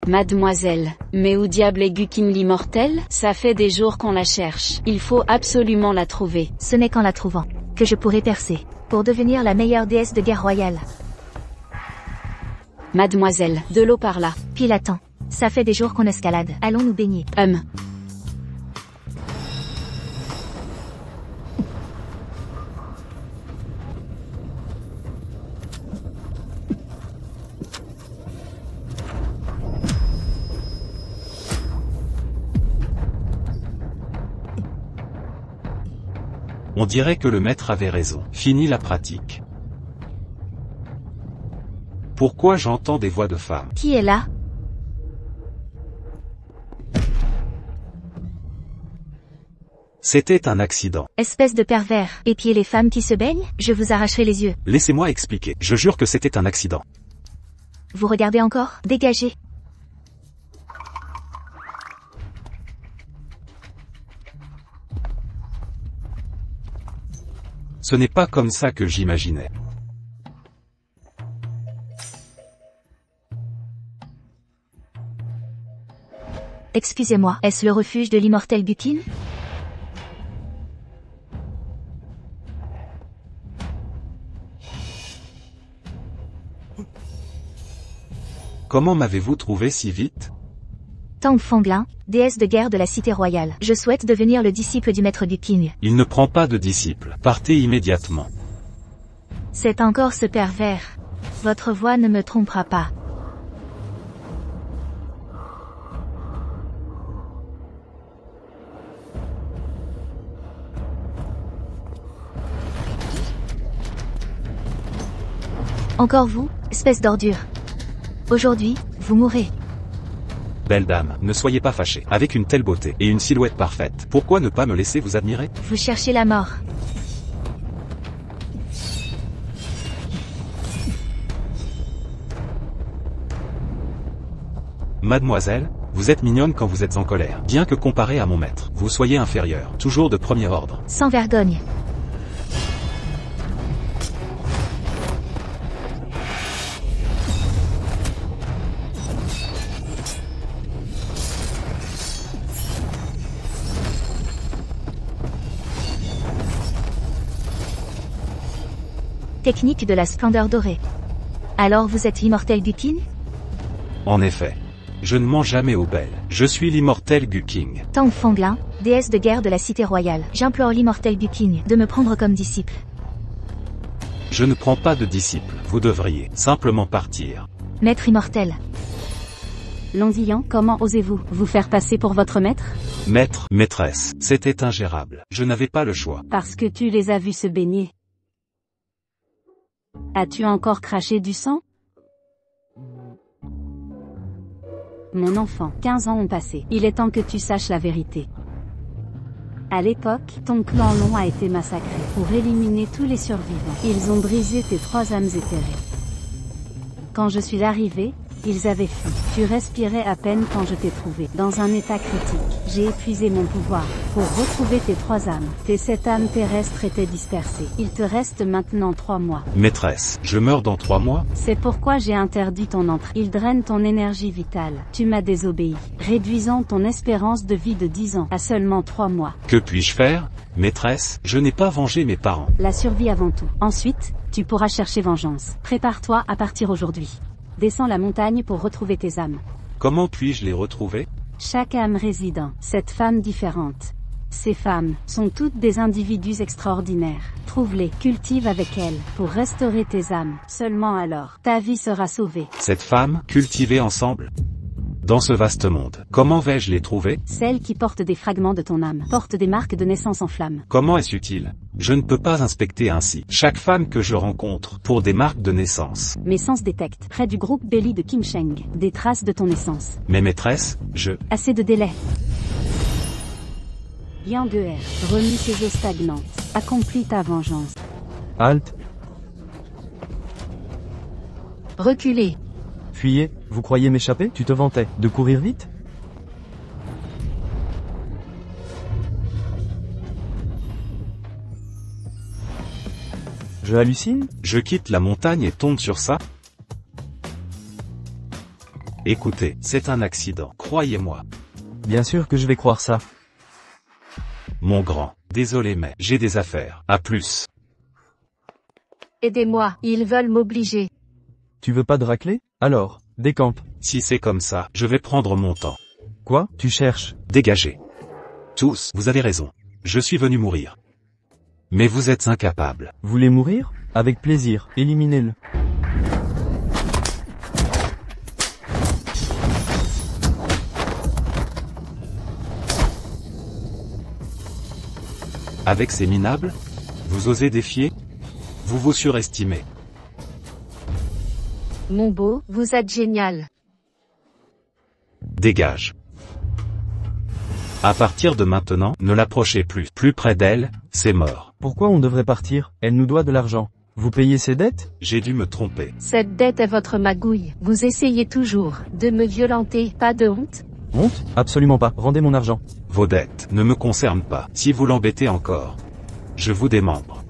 Mademoiselle, mais où diable est Gukin l'immortel? Ça fait des jours qu'on la cherche. Il faut absolument la trouver. Ce n'est qu'en la trouvant que je pourrai percer, pour devenir la meilleure déesse de guerre royale. Mademoiselle, de l'eau par là. Pile attends. Ça fait des jours qu'on escalade. Allons nous baigner. On dirait que le maître avait raison. Fini la pratique. Pourquoi j'entends des voix de femmes? Qui est là? C'était un accident. Espèce de pervers. Épiez les femmes qui se baignent? Je vous arracherai les yeux. Laissez-moi expliquer. Je jure que c'était un accident. Vous regardez encore? Dégagez. Ce n'est pas comme ça que j'imaginais. Excusez-moi, est-ce le refuge de l'immortel Gukin? Comment m'avez-vous trouvé si vite? Tang Fanglin, déesse de guerre de la cité royale. Je souhaite devenir le disciple du maître Gukin. Il ne prend pas de disciple. Partez immédiatement. C'est encore ce pervers. Votre voix ne me trompera pas. Encore vous, espèce d'ordure. Aujourd'hui, vous mourrez. Belle dame, ne soyez pas fâchée. Avec une telle beauté et une silhouette parfaite, pourquoi ne pas me laisser vous admirer? Vous cherchez la mort. Mademoiselle, vous êtes mignonne quand vous êtes en colère. Bien que comparé à mon maître, vous soyez inférieure. Toujours de premier ordre. Sans vergogne. Technique de la splendeur dorée. Alors vous êtes l'immortel Gukin? En effet. Je ne mens jamais aux belles. Je suis l'immortel Gukin. Tang Fanglin, déesse de guerre de la cité royale. J'implore l'immortel Gukin de me prendre comme disciple. Je ne prends pas de disciple. Vous devriez simplement partir. Maître immortel. Lonzillan, comment osez-vous vous faire passer pour votre maître? Maître, maîtresse, c'était ingérable. Je n'avais pas le choix. Parce que tu les as vus se baigner. As-tu encore craché du sang? Mon enfant, 15 ans ont passé. Il est temps que tu saches la vérité. À l'époque, ton clan long a été massacré. Pour éliminer tous les survivants, ils ont brisé tes 3 âmes éthérées. Quand je suis arrivé, ils avaient fui. Tu respirais à peine quand je t'ai trouvé. Dans un état critique, j'ai épuisé mon pouvoir. Pour retrouver tes 3 âmes, tes 7 âmes terrestres étaient dispersées. Il te reste maintenant 3 mois. Maîtresse, je meurs dans 3 mois? C'est pourquoi j'ai interdit ton entrée. Il draine ton énergie vitale. Tu m'as désobéi, réduisant ton espérance de vie de 10 ans à seulement 3 mois. Que puis-je faire? Maîtresse, je n'ai pas vengé mes parents. La survie avant tout. Ensuite, tu pourras chercher vengeance. Prépare-toi à partir aujourd'hui. Descends la montagne pour retrouver tes âmes. Comment puis-je les retrouver? Chaque âme réside dans cette femme différente. Ces femmes sont toutes des individus extraordinaires. Trouve-les, cultive avec elles, pour restaurer tes âmes. Seulement alors, ta vie sera sauvée. Cette femme, cultivée ensemble? Dans ce vaste monde, comment vais-je les trouver? Celles qui portent des fragments de ton âme, portent des marques de naissance en flammes. Comment est-ce utile? Je ne peux pas inspecter ainsi chaque femme que je rencontre pour des marques de naissance. Mes sens détectent, près du groupe Belli de Qingsheng, des traces de ton naissance. Mais maîtresse, Assez de délai. Yang Geer, remue ses eaux stagnantes. Accomplis ta vengeance. Halte. Reculez. Fuyez, vous croyez m'échapper? Tu te vantais de courir vite? Je hallucine? Je quitte la montagne et tombe sur ça? Écoutez, c'est un accident, croyez-moi. Bien sûr que je vais croire ça. Mon grand, désolé mais j'ai des affaires. À plus. Aidez-moi, ils veulent m'obliger. Tu veux pas de raclée? Alors, décampe. Si c'est comme ça, je vais prendre mon temps. Quoi? Tu cherches? Dégagez. Tous, vous avez raison. Je suis venu mourir. Mais vous êtes incapables. Voulez mourir? Avec plaisir, éliminez-le. Avec ces minables? Vous osez défier? Vous vous surestimez. Mon beau, vous êtes génial. Dégage. À partir de maintenant, ne l'approchez plus. Plus près d'elle, c'est mort. Pourquoi on devrait partir? Elle nous doit de l'argent. Vous payez ses dettes? J'ai dû me tromper. Cette dette est votre magouille. Vous essayez toujours de me violenter, pas de honte? Honte? Absolument pas. Rendez mon argent. Vos dettes ne me concernent pas. Si vous l'embêtez encore, je vous démembre.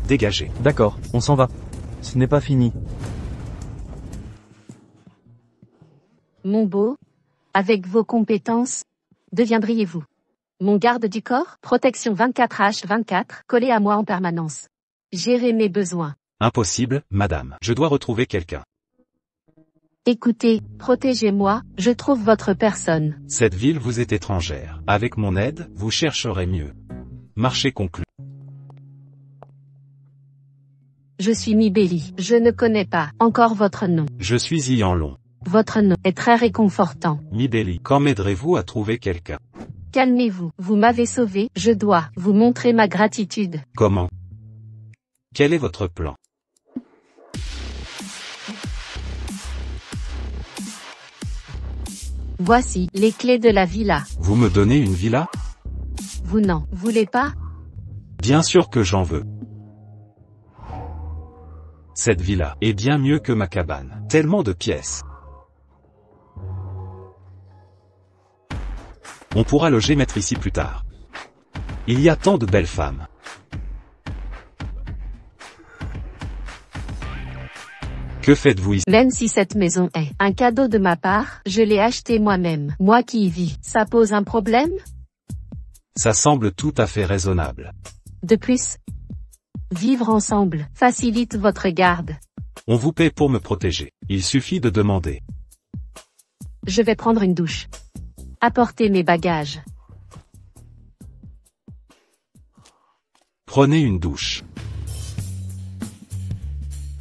Dégagez. D'accord, on s'en va. Ce n'est pas fini. Mon beau, avec vos compétences, deviendriez-vous mon garde du corps? Protection 24h24, collé à moi en permanence. Gérer mes besoins. Impossible, madame. Je dois retrouver quelqu'un. Écoutez, protégez-moi, je trouve votre personne. Cette ville vous est étrangère. Avec mon aide, vous chercherez mieux. Marché conclu. Je suis Mibelli. Je ne connais pas encore votre nom. Je suis Ian Long. Votre nom est très réconfortant. Mibelli, quand m'aiderez-vous à trouver quelqu'un? Calmez-vous, vous m'avez sauvé, je dois vous montrer ma gratitude. Comment? Quel est votre plan? Voici les clés de la villa. Vous me donnez une villa? Vous n'en voulez pas? Bien sûr que j'en veux. Cette villa est bien mieux que ma cabane. Tellement de pièces. On pourra loger maître ici plus tard. Il y a tant de belles femmes. Que faites-vous ici? Même si cette maison est un cadeau de ma part, je l'ai achetée moi-même. Moi qui y vis, ça pose un problème? Ça semble tout à fait raisonnable. De plus, vivre ensemble facilite votre garde. On vous paie pour me protéger. Il suffit de demander. Je vais prendre une douche. Apportez mes bagages. Prenez une douche.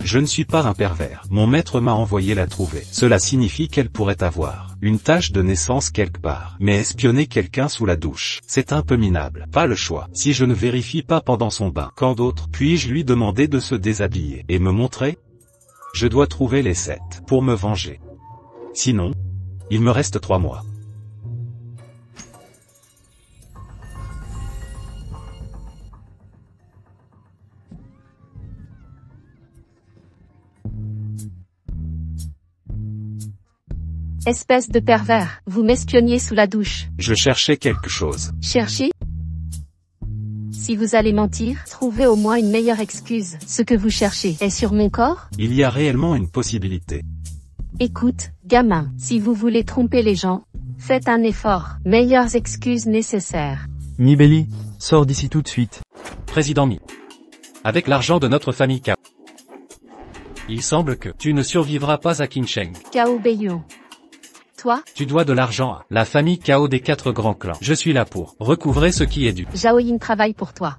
Je ne suis pas un pervers. Mon maître m'a envoyé la trouver. Cela signifie qu'elle pourrait avoir une tache de naissance quelque part. Mais espionner quelqu'un sous la douche, c'est un peu minable. Pas le choix. Si je ne vérifie pas pendant son bain, quand d'autres, puis-je lui demander de se déshabiller et me montrer? Je dois trouver les 7 pour me venger. Sinon, il me reste 3 mois. Espèce de pervers, vous m'espionniez sous la douche. Je cherchais quelque chose. Cherchez. Si vous allez mentir, trouvez au moins une meilleure excuse. Ce que vous cherchez est sur mon corps? Il y a réellement une possibilité. Écoute, gamin, si vous voulez tromper les gens, faites un effort. Meilleures excuses nécessaires. Mibelli, sors d'ici tout de suite. Président Mi. Avec l'argent de notre famille Kao. Il semble que tu ne survivras pas à Qinsheng. Cao Beiyon. Toi, Tu dois de l'argent à la famille Kao des 4 grands clans. Je suis là pour recouvrer ce qui est dû. Zhao Yin travaille pour toi.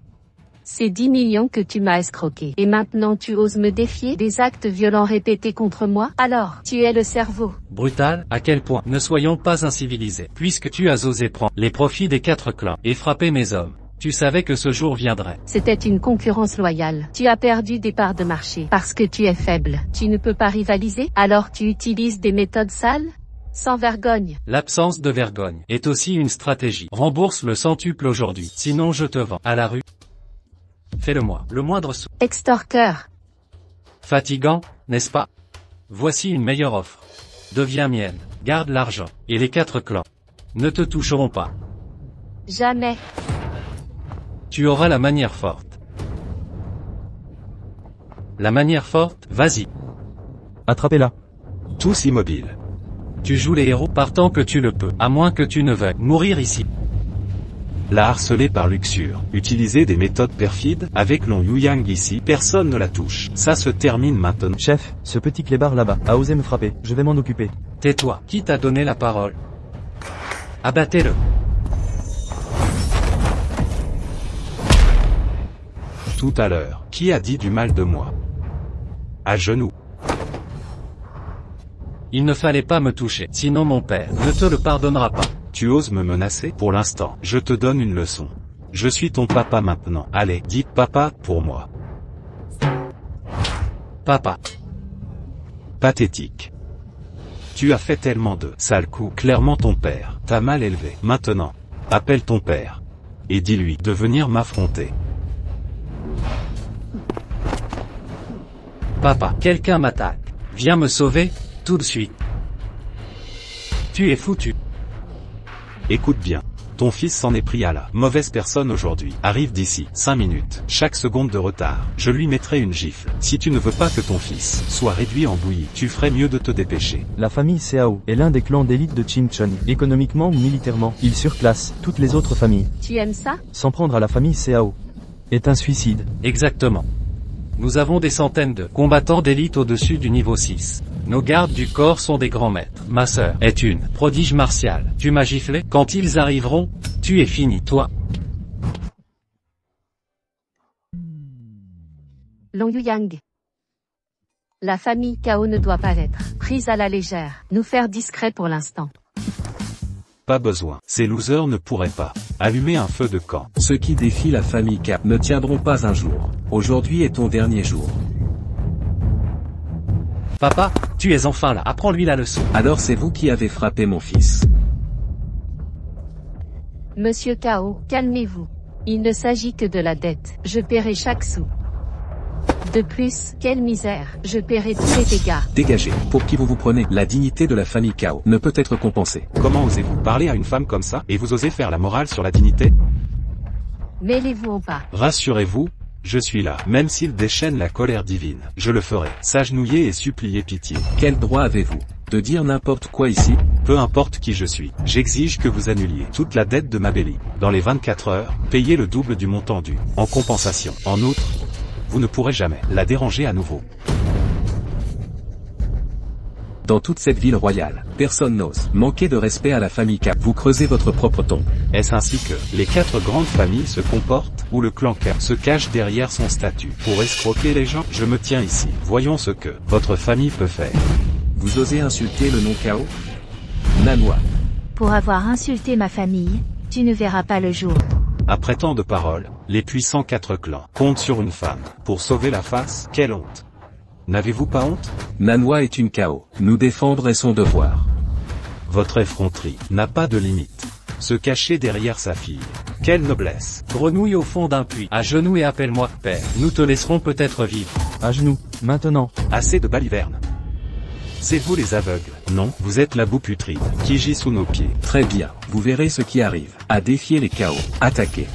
C'est 10 millions que tu m'as escroqué. Et maintenant tu oses me défier des actes violents répétés contre moi? Alors, tu es le cerveau. Brutal, à quel point? Ne soyons pas incivilisés. Puisque tu as osé prendre les profits des 4 clans et frapper mes hommes. Tu savais que ce jour viendrait. C'était une concurrence loyale. Tu as perdu des parts de marché. Parce que tu es faible. Tu ne peux pas rivaliser? Alors tu utilises des méthodes sales? Sans vergogne. L'absence de vergogne est aussi une stratégie. Rembourse le centuple aujourd'hui. Sinon je te vends à la rue. Fais-le-moi. Le moindre sou. Extorqueur. Fatigant, n'est-ce pas? Voici une meilleure offre. Deviens mienne. Garde l'argent. Et les 4 clans ne te toucheront pas. Jamais. Tu auras la manière forte. La manière forte, vas-y. Attrapez-la. Tous immobiles. Tu joues les héros partant que tu le peux, à moins que tu ne veuilles mourir ici. La harceler par luxure. Utiliser des méthodes perfides. Avec Long Yuyang ici, personne ne la touche. Ça se termine maintenant. Chef, ce petit clébard là-bas a osé me frapper. Je vais m'en occuper. Tais-toi. Qui t'a donné la parole? Abattez-le. Tout à l'heure, qui a dit du mal de moi? À genoux. Il ne fallait pas me toucher, sinon mon père ne te le pardonnera pas. Tu oses me menacer? Pour l'instant, je te donne une leçon. Je suis ton papa maintenant. Allez, dis papa pour moi. Papa. Pathétique. Tu as fait tellement de sales coups. Clairement ton père t'a mal élevé. Maintenant, appelle ton père. Et dis-lui de venir m'affronter. Papa, quelqu'un m'attaque. Viens me sauver, tout de suite. Tu es foutu. Écoute bien. Ton fils s'en est pris à la mauvaise personne aujourd'hui. Arrive d'ici 5 minutes. Chaque seconde de retard, je lui mettrai une gifle. Si tu ne veux pas que ton fils soit réduit en bouillie, tu ferais mieux de te dépêcher. La famille Seao est l'un des clans d'élite de Chingchun. Économiquement ou militairement, il surclasse toutes les autres familles. Tu aimes ça? S'en prendre à la famille Seao est un suicide. Exactement. Nous avons des centaines de combattants d'élite au-dessus du niveau 6. Nos gardes du corps sont des grands maîtres. Ma sœur est une prodige martiale. Tu m'as giflé? Quand ils arriveront, tu es fini, toi. Long Yuyang. La famille Kao ne doit pas être prise à la légère. Nous faire discret pour l'instant. Pas besoin. Ces losers ne pourraient pas allumer un feu de camp. Ceux qui défient la famille K ne tiendront pas un jour. Aujourd'hui est ton dernier jour. Papa, tu es enfin là. Apprends-lui la leçon. Alors c'est vous qui avez frappé mon fils. Monsieur Kao, calmez-vous. Il ne s'agit que de la dette. Je paierai chaque sou. De plus, quelle misère. Je paierai tous les dégâts. Dégagez. Pour qui vous vous prenez? La dignité de la famille Kao ne peut être compensée. Comment osez-vous parler à une femme comme ça, et vous osez faire la morale sur la dignité? Mêlez-vous au pas. Rassurez-vous, je suis là. Même s'il déchaîne la colère divine, je le ferai. S'agenouiller et supplier pitié. Quel droit avez-vous de dire n'importe quoi ici? Peu importe qui je suis, j'exige que vous annuliez toute la dette de ma Bélie. Dans les 24 heures, payez le double du montant dû. En compensation. En outre, vous ne pourrez jamais la déranger à nouveau. Dans toute cette ville royale, personne n'ose manquer de respect à la famille K. Vous creusez votre propre tombe. Est-ce ainsi que les 4 grandes familles se comportent, ou le clan K se cache derrière son statut pour escroquer les gens? Je me tiens ici. Voyons ce que votre famille peut faire. Vous osez insulter le nom Kao? Nanhua. Pour avoir insulté ma famille, tu ne verras pas le jour. Après tant de paroles, les puissants 4 clans comptent sur une femme pour sauver la face. Quelle honte! N'avez-vous pas honte? Nanhua est une Kao. Nous défendre est son devoir. Votre effronterie n'a pas de limite. Se cacher derrière sa fille. Quelle noblesse! Grenouille au fond d'un puits. À genoux et appelle-moi père. Nous te laisserons peut-être vivre. À genoux, maintenant. Assez de balivernes. C'est vous les aveugles. Non, vous êtes la boue putride qui gît sous nos pieds. Très bien, vous verrez ce qui arrive. À défier les Kao. Attaquez.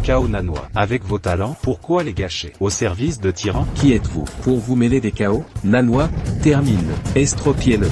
Kao Nanhua, avec vos talents, pourquoi les gâcher au service de tyrans? Qui êtes-vous pour vous mêler des Kao? Nanhua, termine. Estropiez-le.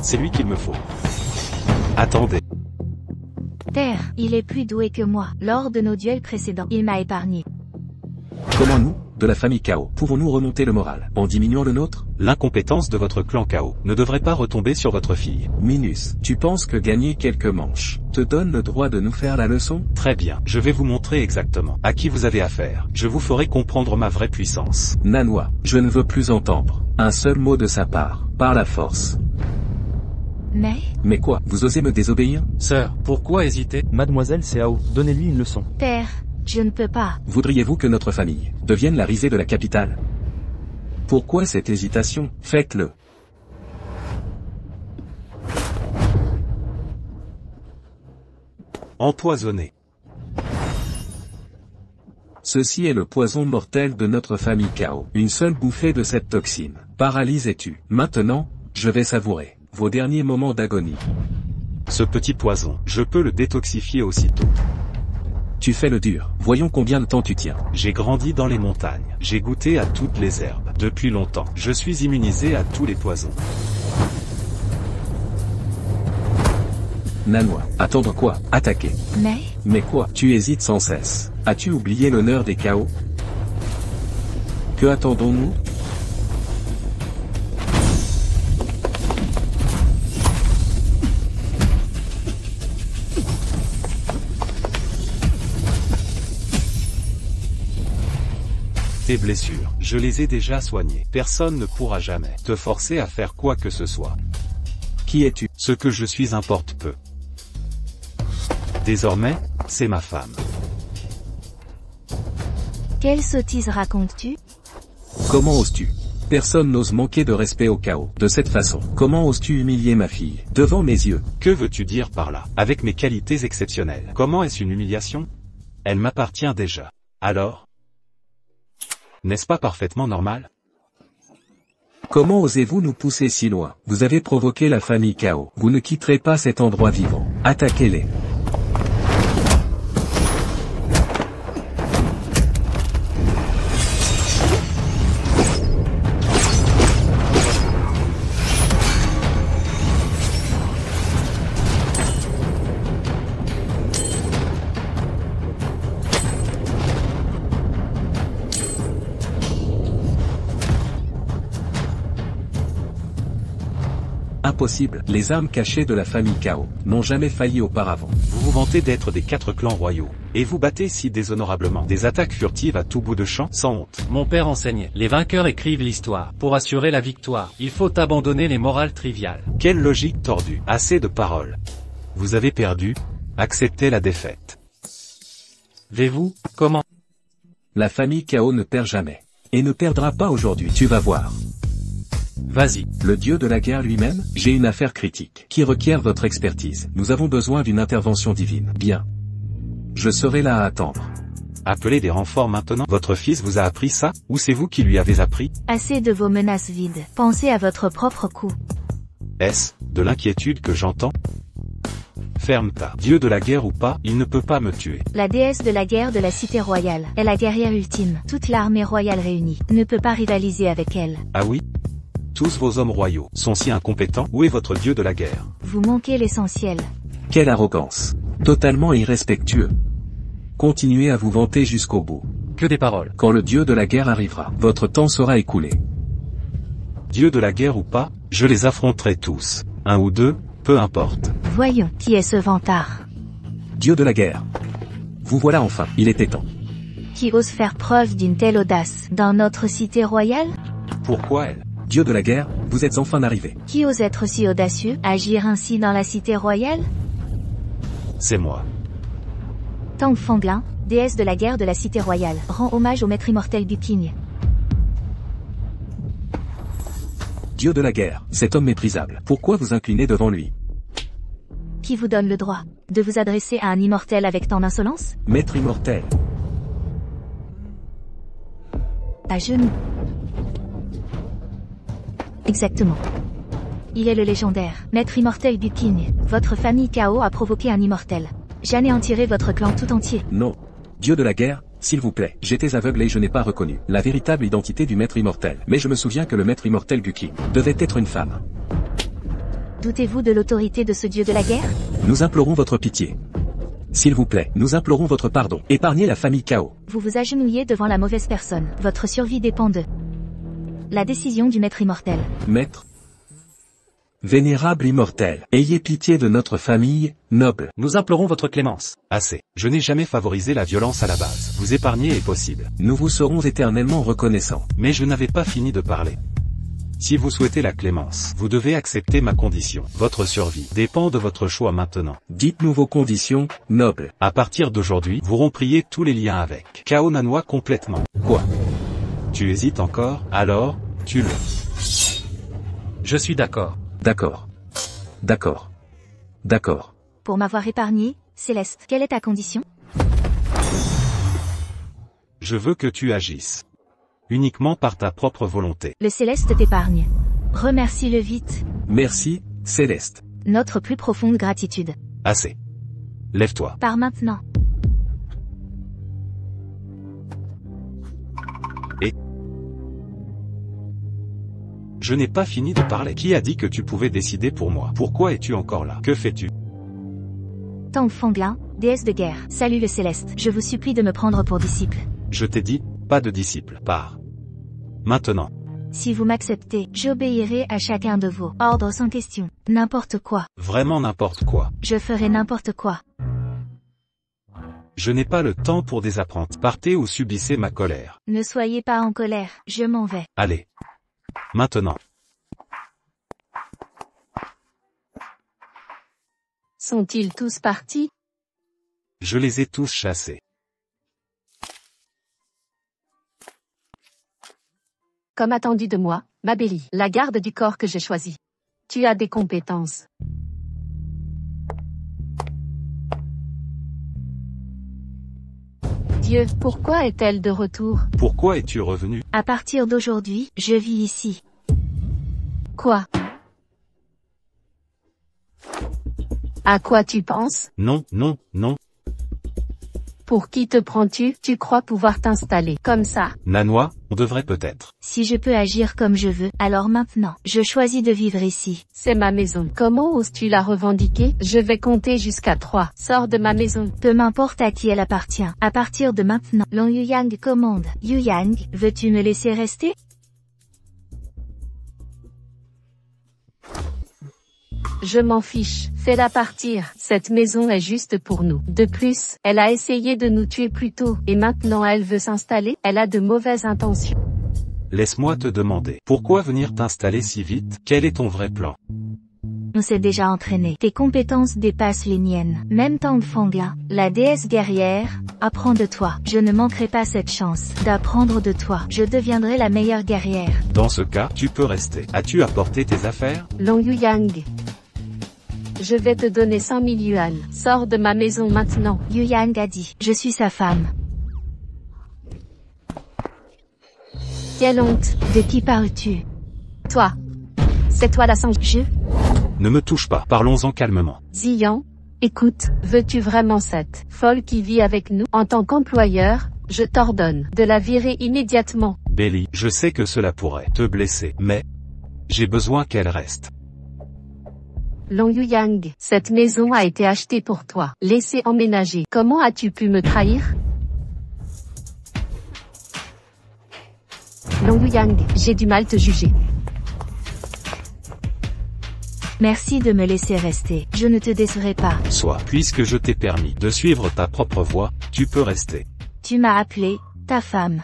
C'est lui qu'il me faut. Attendez. Terre, il est plus doué que moi. Lors de nos duels précédents, il m'a épargné. Comment nous, de la famille Kao, pouvons-nous remonter le moral, en diminuant le nôtre? L'incompétence de votre clan Kao ne devrait pas retomber sur votre fille. Minus, tu penses que gagner quelques manches te donne le droit de nous faire la leçon? Très bien, je vais vous montrer exactement à qui vous avez affaire. Je vous ferai comprendre ma vraie puissance. Nanhua, je ne veux plus entendre un seul mot de sa part, par la force. Mais quoi, vous osez me désobéir? Sœur, pourquoi hésiter? Mademoiselle Xiao, donnez-lui une leçon. Père, je ne peux pas. Voudriez-vous que notre famille devienne la risée de la capitale? Pourquoi cette hésitation? Faites-le. Empoisonné. Ceci est le poison mortel de notre famille Cao. Une seule bouffée de cette toxine paralyse et tue. Maintenant, je vais savourer vos derniers moments d'agonie. Ce petit poison, je peux le détoxifier aussitôt. Tu fais le dur. Voyons combien de temps tu tiens. J'ai grandi dans les montagnes. J'ai goûté à toutes les herbes. Depuis longtemps, je suis immunisé à tous les poisons. Nanois, attendre quoi? Attaquer. Mais quoi? Tu hésites sans cesse. As-tu oublié l'honneur des Cao? Que attendons-nous? Tes blessures, je les ai déjà soignées. Personne ne pourra jamais te forcer à faire quoi que ce soit. Qui es-tu? Ce que je suis importe peu. Désormais, c'est ma femme. Quelle sottise racontes-tu? Comment oses-tu? Personne n'ose manquer de respect au Cao. De cette façon, comment oses-tu humilier ma fille, devant mes yeux? Que veux-tu dire par là? Avec mes qualités exceptionnelles. Comment est-ce une humiliation? Elle m'appartient déjà. Alors? N'est-ce pas parfaitement normal? Comment osez-vous nous pousser si loin? Vous avez provoqué la famille Cao. Vous ne quitterez pas cet endroit vivant. Attaquez-les. Impossible, les armes cachées de la famille Cao n'ont jamais failli auparavant. Vous vous vantez d'être des 4 clans royaux, et vous battez si déshonorablement. Des attaques furtives à tout bout de champ, sans honte. Mon père enseignait. Les vainqueurs écrivent l'histoire. Pour assurer la victoire, il faut abandonner les morales triviales. Quelle logique tordue. Assez de paroles. Vous avez perdu, acceptez la défaite. Vais-vous, comment? La famille Cao ne perd jamais. Et ne perdra pas aujourd'hui, tu vas voir. Vas-y. Le dieu de la guerre lui-même? J'ai une affaire critique, qui requiert votre expertise. Nous avons besoin d'une intervention divine. Bien. Je serai là à attendre. Appelez des renforts maintenant. Votre fils vous a appris ça? Ou c'est vous qui lui avez appris? Assez de vos menaces vides. Pensez à votre propre coup. Est-ce de l'inquiétude que j'entends? Ferme ta. Dieu de la guerre ou pas, il ne peut pas me tuer. La déesse de la guerre de la cité royale est la guerrière ultime. Toute l'armée royale réunie ne peut pas rivaliser avec elle. Ah oui? Tous vos hommes royaux sont si incompétents. Où est votre dieu de la guerre? Vous manquez l'essentiel. Quelle arrogance. Totalement irrespectueux. Continuez à vous vanter jusqu'au bout. Que des paroles. Quand le dieu de la guerre arrivera, votre temps sera écoulé. Dieu de la guerre ou pas, je les affronterai tous. Un ou deux, peu importe. Voyons, qui est ce vantard? Dieu de la guerre. Vous voilà enfin, il était temps. Qui ose faire preuve d'une telle audace dans notre cité royale? Pourquoi elle? Dieu de la guerre, vous êtes enfin arrivé. Qui ose être si audacieux, agir ainsi dans la cité royale? C'est moi. Tang Fanglin, déesse de la guerre de la cité royale, rend hommage au maître immortel du King. Dieu de la guerre, cet homme méprisable. Pourquoi vous inclinez devant lui? Qui vous donne le droit de vous adresser à un immortel avec tant d'insolence? Maître immortel. À genoux. Exactement. Il est le légendaire maître immortel du King. Votre famille Cao a provoqué un immortel. J'anéantirai votre clan tout entier. Non. Dieu de la guerre, s'il vous plaît. J'étais aveugle et je n'ai pas reconnu la véritable identité du maître immortel. Mais je me souviens que le maître immortel du King devait être une femme. Doutez-vous de l'autorité de ce dieu de la guerre? Nous implorons votre pitié. S'il vous plaît, nous implorons votre pardon. Épargnez la famille Cao. Vous vous agenouillez devant la mauvaise personne. Votre survie dépend de la décision du maître immortel. Maître. Vénérable immortel, ayez pitié de notre famille, noble. Nous implorons votre clémence. Assez. Je n'ai jamais favorisé la violence à la base. Vous épargner est possible. Nous vous serons éternellement reconnaissants. Mais je n'avais pas fini de parler. Si vous souhaitez la clémence, vous devez accepter ma condition. Votre survie dépend de votre choix maintenant. Dites-nous vos conditions, noble. À partir d'aujourd'hui, vous rompriez tous les liens avec Kao Nanoa complètement. Quoi? Tu hésites encore? Alors, tue-le. Je suis d'accord. D'accord. D'accord. D'accord. Pour m'avoir épargné, Céleste, quelle est ta condition? Je veux que tu agisses. Uniquement par ta propre volonté. Le Céleste t'épargne. Remercie-le vite. Merci, Céleste. Notre plus profonde gratitude. Assez. Lève-toi. Par maintenant. Je n'ai pas fini de parler. Qui a dit que tu pouvais décider pour moi? Pourquoi es-tu encore là? Que fais-tu? Tang Fanglin, déesse de guerre. Salut le Céleste. Je vous supplie de me prendre pour disciple. Je t'ai dit, pas de disciple. Pars. Maintenant. Si vous m'acceptez, j'obéirai à chacun de vos ordres sans question. N'importe quoi. Vraiment n'importe quoi. Je ferai n'importe quoi. Je n'ai pas le temps pour des apprentis. Partez ou subissez ma colère. Ne soyez pas en colère. Je m'en vais. Allez. Maintenant. Sont-ils tous partis? Je les ai tous chassés. Comme attendu de moi, ma Bélie, la garde du corps que j'ai choisie. Tu as des compétences. Dieu, pourquoi est-elle de retour? Pourquoi es-tu revenu? À partir d'aujourd'hui, je vis ici. Quoi? À quoi tu penses? Non, non, non. Pour qui te prends-tu? Tu crois pouvoir t'installer comme ça? Nanoa, on devrait peut-être. Si je peux agir comme je veux, alors maintenant, je choisis de vivre ici. C'est ma maison. Comment oses-tu la revendiquer? Je vais compter jusqu'à 3. Sors de ma maison. Peu m'importe à qui elle appartient. À partir de maintenant, Long Yuyang commande. Yuyang, veux-tu me laisser rester? Je m'en fiche. Fais-la partir. Cette maison est juste pour nous. De plus, elle a essayé de nous tuer plus tôt, et maintenant elle veut s'installer. Elle a de mauvaises intentions. Laisse-moi te demander. Pourquoi venir t'installer si vite? Quel est ton vrai plan? On s'est déjà entraîné. Tes compétences dépassent les miennes. Même Tang Fangla, la déesse guerrière, apprend de toi. Je ne manquerai pas cette chance d'apprendre de toi. Je deviendrai la meilleure guerrière. Dans ce cas, tu peux rester. As-tu apporté tes affaires? Long Yuyang. Je vais te donner 100 000 yuan. Sors de ma maison maintenant. Yuyang a dit, je suis sa femme. Quelle honte. De qui parles-tu? Toi. C'est toi la sang. Ne me touche pas. Parlons-en calmement. Ziyan, écoute, veux-tu vraiment cette folle qui vit avec nous? En tant qu'employeur, je t'ordonne de la virer immédiatement. Bélie, je sais que cela pourrait te blesser, mais j'ai besoin qu'elle reste. Long Yuyang, cette maison a été achetée pour toi. Laissez emménager. Comment as-tu pu me trahir? Long Yuyang, j'ai du mal te juger. Merci de me laisser rester. Je ne te décerai pas. Soit, puisque je t'ai permis de suivre ta propre voie, tu peux rester. Tu m'as appelé, ta femme.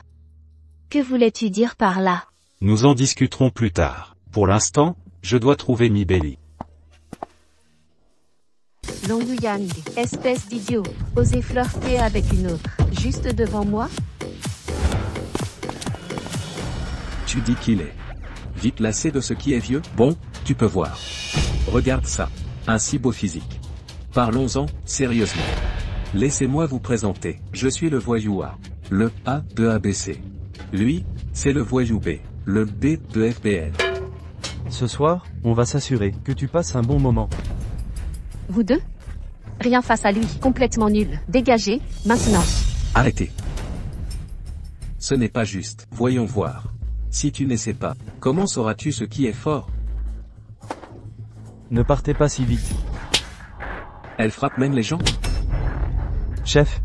Que voulais-tu dire par là? Nous en discuterons plus tard. Pour l'instant, je dois trouver mi Bélie. Long Yuyang, espèce d'idiot, osez flirter avec une autre, juste devant moi? Tu dis qu'il est vite lassé de ce qui est vieux? Bon, tu peux voir. Regarde ça. Un si beau physique. Parlons-en, sérieusement. Laissez-moi vous présenter. Je suis le voyou A. Le A de ABC. Lui, c'est le voyou B. Le B de FBL. Ce soir, on va s'assurer que tu passes un bon moment. Vous deux? Rien face à lui, complètement nul. Dégagez, maintenant. Arrêtez. Ce n'est pas juste. Voyons voir. Si tu n'essaies pas, comment sauras-tu ce qui est fort? Ne partez pas si vite. Elle frappe même les gens? Chef,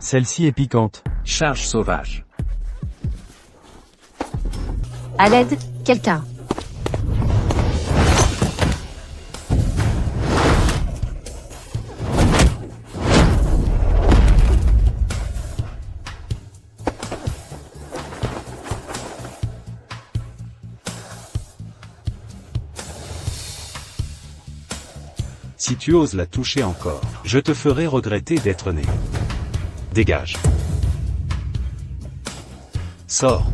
celle-ci est piquante. Charge sauvage. À l'aide, quelqu'un. Si tu oses la toucher encore, je te ferai regretter d'être né. Dégage. Sors.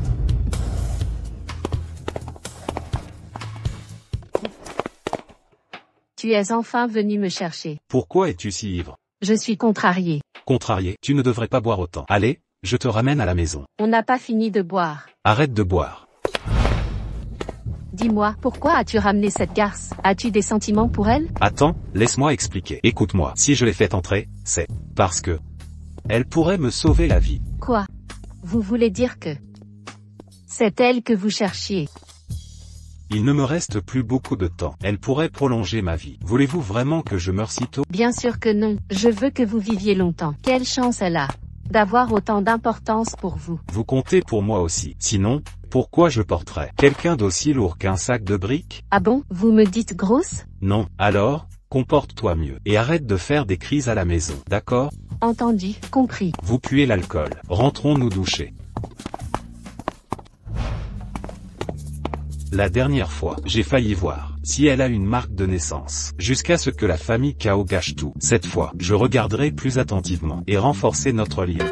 Tu es enfin venu me chercher. Pourquoi es-tu si ivre? Je suis contrarié. Contrarié, tu ne devrais pas boire autant. Allez, je te ramène à la maison. On n'a pas fini de boire. Arrête de boire. Dis-moi, pourquoi as-tu ramené cette garce? As-tu des sentiments pour elle? Attends, laisse-moi expliquer. Écoute-moi, si je l'ai fait entrer, c'est parce que elle pourrait me sauver la vie. Quoi? Vous voulez dire que c'est elle que vous cherchiez? Il ne me reste plus beaucoup de temps. Elle pourrait prolonger ma vie. Voulez-vous vraiment que je meure si tôt? Bien sûr que non. Je veux que vous viviez longtemps. Quelle chance elle a d'avoir autant d'importance pour vous. Vous comptez pour moi aussi. Sinon, pourquoi je porterais quelqu'un d'aussi lourd qu'un sac de briques? Ah bon, vous me dites grosse? Non, alors, comporte-toi mieux. Et arrête de faire des crises à la maison, d'accord? Entendu, compris. Vous puez l'alcool. Rentrons nous doucher. La dernière fois, j'ai failli voir si elle a une marque de naissance, jusqu'à ce que la famille Kao gâche tout. Cette fois, je regarderai plus attentivement et renforcer notre lien.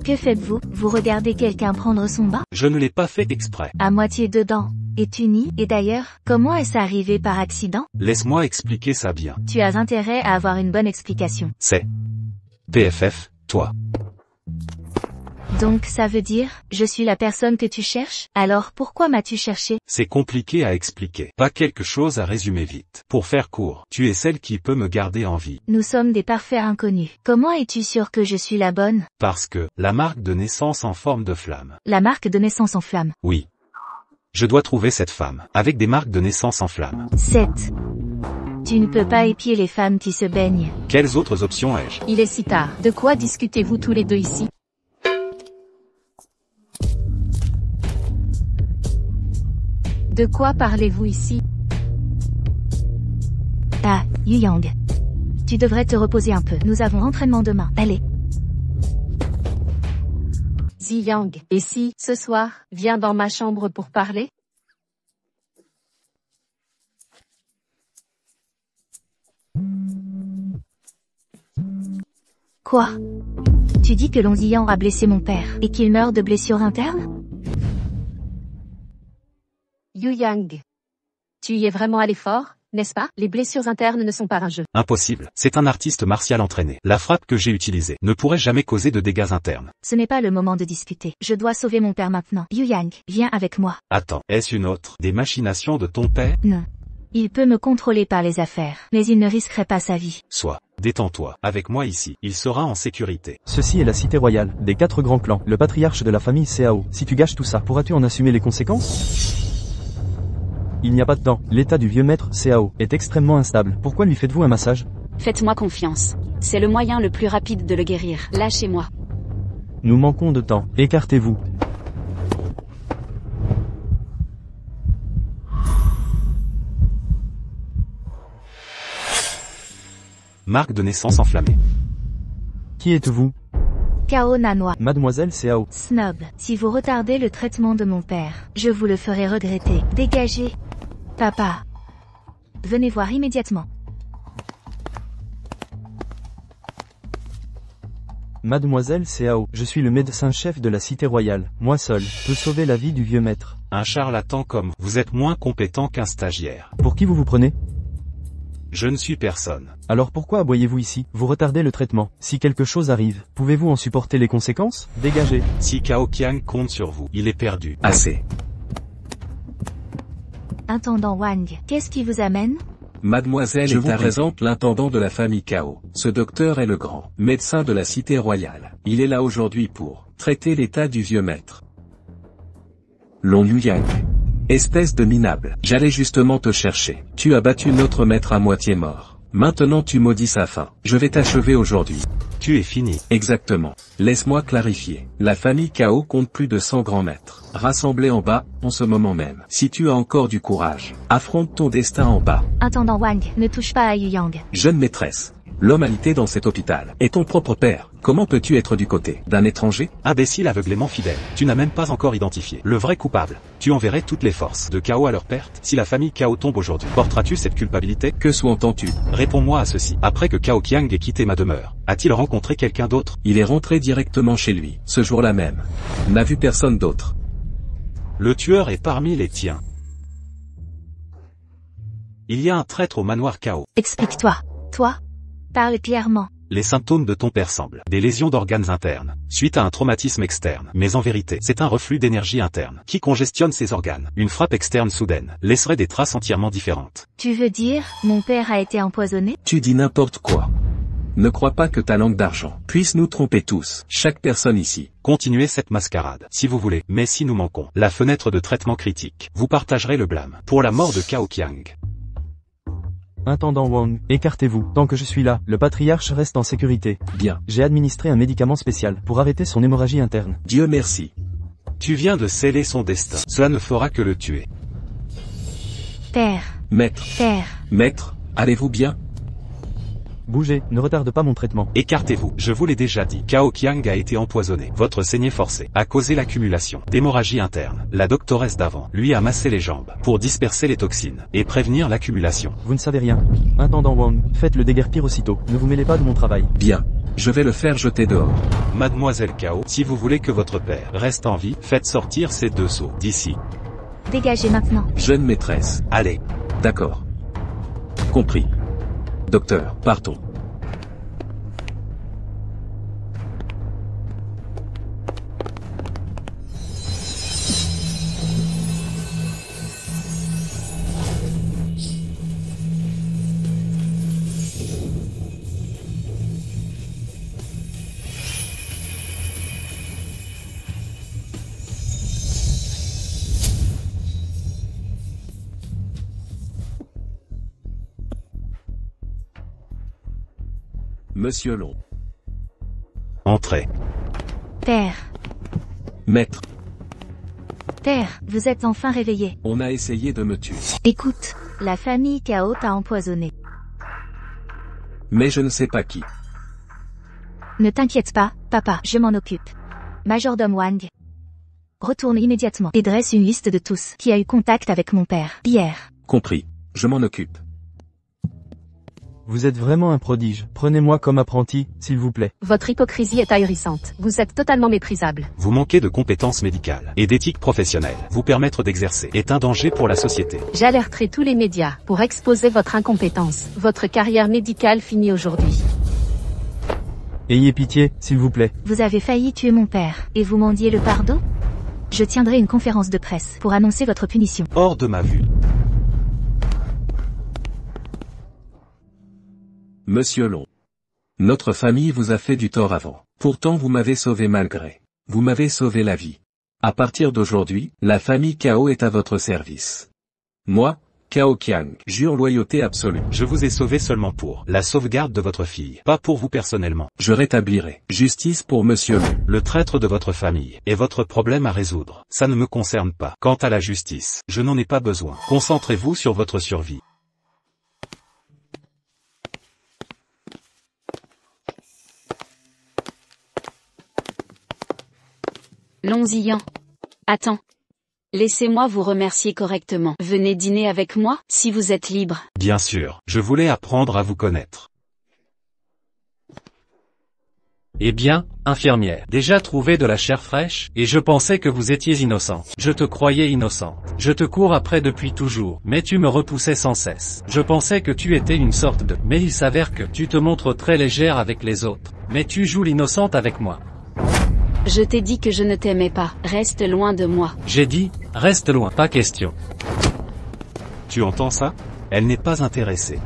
Que faites-vous? Vous regardez quelqu'un prendre son bain? Je ne l'ai pas fait exprès. À moitié dedans. Es-tu nu? Et d'ailleurs, comment est-ce arrivé par accident? Laisse-moi expliquer ça bien. Tu as intérêt à avoir une bonne explication. C'est PFF, toi. Donc ça veut dire, je suis la personne que tu cherches? Alors pourquoi m'as-tu cherché? C'est compliqué à expliquer. Pas quelque chose à résumer vite. Pour faire court, tu es celle qui peut me garder en vie. Nous sommes des parfaits inconnus. Comment es-tu sûr que je suis la bonne? Parce que, la marque de naissance en forme de flamme. La marque de naissance en flamme. Oui. Je dois trouver cette femme, avec des marques de naissance en flamme. 7. Tu ne peux pas épier les femmes qui se baignent. Quelles autres options ai-je? Il est si tard. De quoi discutez-vous tous les deux ici? De quoi parlez-vous ici? Ah, Yu Yang. Tu devrais te reposer un peu. Nous avons entraînement demain. Allez. Zi Yang. Et si, ce soir, viens dans ma chambre pour parler? Quoi? Tu dis que Long Ziyang a blessé mon père, et qu'il meurt de blessures internes? Yu Yang. Tu y es vraiment allé fort, n'est-ce pas? Les blessures internes ne sont pas un jeu. Impossible. C'est un artiste martial entraîné. La frappe que j'ai utilisée ne pourrait jamais causer de dégâts internes. Ce n'est pas le moment de discuter. Je dois sauver mon père maintenant. Yu Yang, viens avec moi. Attends, est-ce une autre des machinations de ton père? Non. Il peut me contrôler par les affaires, mais il ne risquerait pas sa vie. Soit. Détends-toi. Avec moi ici, il sera en sécurité. Ceci est la cité royale, des 4 grands clans, le patriarche de la famille Cao. Si tu gâches tout ça, pourras-tu en assumer les conséquences? Il n'y a pas de temps. L'état du vieux maître, Cao, est extrêmement instable. Pourquoi lui faites-vous un massage? Faites-moi confiance. C'est le moyen le plus rapide de le guérir. Lâchez-moi. Nous manquons de temps. Écartez-vous. Marque de naissance enflammée. Qui êtes-vous? Kao Nanoa. Mademoiselle Cao. Snob. Si vous retardez le traitement de mon père, je vous le ferai regretter. Dégagez. Papa. Venez voir immédiatement. Mademoiselle Cao, je suis le médecin-chef de la cité royale. Moi seul, peux sauver la vie du vieux maître. Un charlatan comme vous êtes moins compétent qu'un stagiaire. Pour qui vous vous prenez? Je ne suis personne. Alors pourquoi aboyez-vous ici? Vous retardez le traitement. Si quelque chose arrive, pouvez-vous en supporter les conséquences? Dégagez. Si Cao Qiang compte sur vous, il est perdu. Assez. Intendant Wang, qu'est-ce qui vous amène? Mademoiselle Je vous présente l'intendant de la famille Cao. Ce docteur est le grand médecin de la cité royale. Il est là aujourd'hui pour traiter l'état du vieux maître. Long Yu Yang. Espèce de minable. J'allais justement te chercher. Tu as battu notre maître à moitié mort. Maintenant tu maudis sa fin. Je vais t'achever aujourd'hui. Tu es fini. Exactement. Laisse-moi clarifier. La famille Cao compte plus de 100 grands maîtres, rassemblés en bas, en ce moment même. Si tu as encore du courage, affronte ton destin en bas. Intendant Wang, ne touche pas à Yu Yang. Jeune maîtresse, l'homme alité dans cet hôpital est ton propre père. Comment peux-tu être du côté d'un étranger? Imbécile aveuglément fidèle. Tu n'as même pas encore identifié le vrai coupable. Tu enverrais toutes les forces de Cao à leur perte. Si la famille Cao tombe aujourd'hui, porteras-tu cette culpabilité? Que sous-entends-tu? Réponds-moi à ceci. Après que Cao Qiang ait quitté ma demeure, a-t-il rencontré quelqu'un d'autre? Il est rentré directement chez lui, ce jour-là même. N'a vu personne d'autre. Le tueur est parmi les tiens. Il y a un traître au manoir Cao. Explique-toi. Toi? Parle clairement. Les symptômes de ton père semblent des lésions d'organes internes, suite à un traumatisme externe. Mais en vérité, c'est un reflux d'énergie interne qui congestionne ses organes. Une frappe externe soudaine laisserait des traces entièrement différentes. Tu veux dire, mon père a été empoisonné? Tu dis n'importe quoi. Ne crois pas que ta langue d'argent puisse nous tromper tous, chaque personne ici. Continuez cette mascarade, si vous voulez, mais si nous manquons la fenêtre de traitement critique, vous partagerez le blâme pour la mort de Cao Qiang. Intendant Wang, écartez-vous. Tant que je suis là, le patriarche reste en sécurité. Bien. J'ai administré un médicament spécial pour arrêter son hémorragie interne. Dieu merci. Tu viens de sceller son destin. Cela ne fera que le tuer. Père. Maître. Père. Maître, allez-vous bien? Bougez, ne retarde pas mon traitement. Écartez-vous, je vous l'ai déjà dit. Cao Qiang a été empoisonné. Votre saignée forcée a causé l'accumulation d'hémorragie interne. La doctoresse d'avant lui a massé les jambes pour disperser les toxines et prévenir l'accumulation. Vous ne savez rien. Intendant Wang, faites-le déguerpir aussitôt. Ne vous mêlez pas de mon travail. Bien. Je vais le faire jeter dehors. Mademoiselle Cao, si vous voulez que votre père reste en vie, faites sortir ces deux seaux d'ici. Dégagez maintenant. Jeune maîtresse. Allez. D'accord. Compris. Docteur, partons. Monsieur Long. Entrez. Père. Maître, Père, vous êtes enfin réveillé. on a essayé de me tuer. Écoute, la famille Cao t'a empoisonné. Mais je ne sais pas qui. Ne t'inquiète pas, papa, je m'en occupe. Majordome Wang. Retourne immédiatement et dresse une liste de tous qui a eu contact avec mon père, hier. Compris. Je m'en occupe. Vous êtes vraiment un prodige. Prenez-moi comme apprenti, s'il vous plaît. Votre hypocrisie est ahurissante. Vous êtes totalement méprisable. Vous manquez de compétences médicales et d'éthique professionnelle. Vous permettre d'exercer est un danger pour la société. J'alerterai tous les médias pour exposer votre incompétence. Votre carrière médicale finit aujourd'hui. Ayez pitié, s'il vous plaît. Vous avez failli tuer mon père, et vous mendiez le pardon? Je tiendrai une conférence de presse pour annoncer votre punition. Hors de ma vue. Monsieur Long. Notre famille vous a fait du tort avant. Pourtant vous m'avez sauvé malgré. Vous m'avez sauvé la vie. À partir d'aujourd'hui, la famille Cao est à votre service. Moi, Cao Qiang, jure loyauté absolue. Je vous ai sauvé seulement pour la sauvegarde de votre fille, pas pour vous personnellement. Je rétablirai justice pour Monsieur Long. Le traître de votre famille est votre problème à résoudre. Ça ne me concerne pas. Quant à la justice, je n'en ai pas besoin. Concentrez-vous sur votre survie. Long-Ziyan. Attends. Laissez-moi vous remercier correctement. Venez dîner avec moi, si vous êtes libre. Bien sûr, je voulais apprendre à vous connaître. Eh bien, infirmière, déjà trouvé de la chair fraîche, et je pensais que vous étiez innocente. Je te croyais innocente. Je te cours après depuis toujours, mais tu me repoussais sans cesse. Je pensais que tu étais une sorte de... Mais il s'avère que tu te montres très légère avec les autres. Mais tu joues l'innocente avec moi. Je t'ai dit que je ne t'aimais pas. Reste loin de moi. J'ai dit, reste loin, pas question. Tu entends ça? Elle n'est pas intéressée.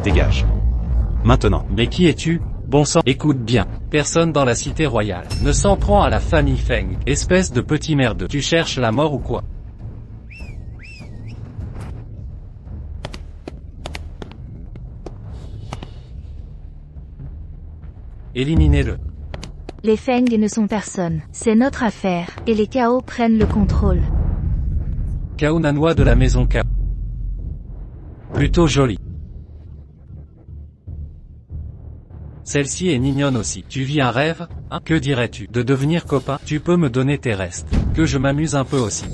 Dégage. Maintenant. Mais qui es-tu? Bon sang, écoute bien. Personne dans la cité royale ne s'en prend à la famille Feng. Espèce de petit merdeux. Tu cherches la mort ou quoi? Éliminez-le. Les Feng ne sont personne. C'est notre affaire, et les Cao prennent le contrôle. Cao Nanois de la maison Cao. Plutôt joli. Celle-ci est mignonne aussi. Tu vis un rêve, hein? Que dirais-tu de devenir copain? Tu peux me donner tes restes. Que je m'amuse un peu aussi.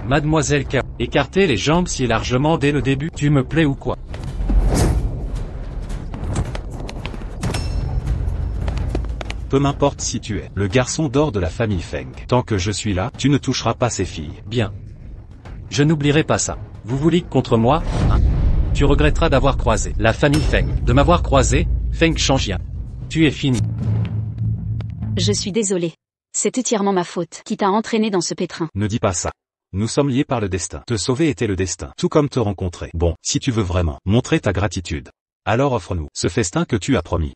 Mademoiselle K. Écartez les jambes si largement dès le début. Tu me plais ou quoi? Peu m'importe si tu es le garçon d'or de la famille Feng. Tant que je suis là, tu ne toucheras pas ces filles. Bien. Je n'oublierai pas ça. Vous vous liguez contre moi, hein? Tu regretteras d'avoir croisé la famille Feng. De m'avoir croisé, Feng Changjia. Tu es fini. Je suis désolé. C'est entièrement ma faute qui t'a entraîné dans ce pétrin. Ne dis pas ça. Nous sommes liés par le destin. Te sauver était le destin, tout comme te rencontrer. Bon, si tu veux vraiment montrer ta gratitude, alors offre-nous ce festin que tu as promis.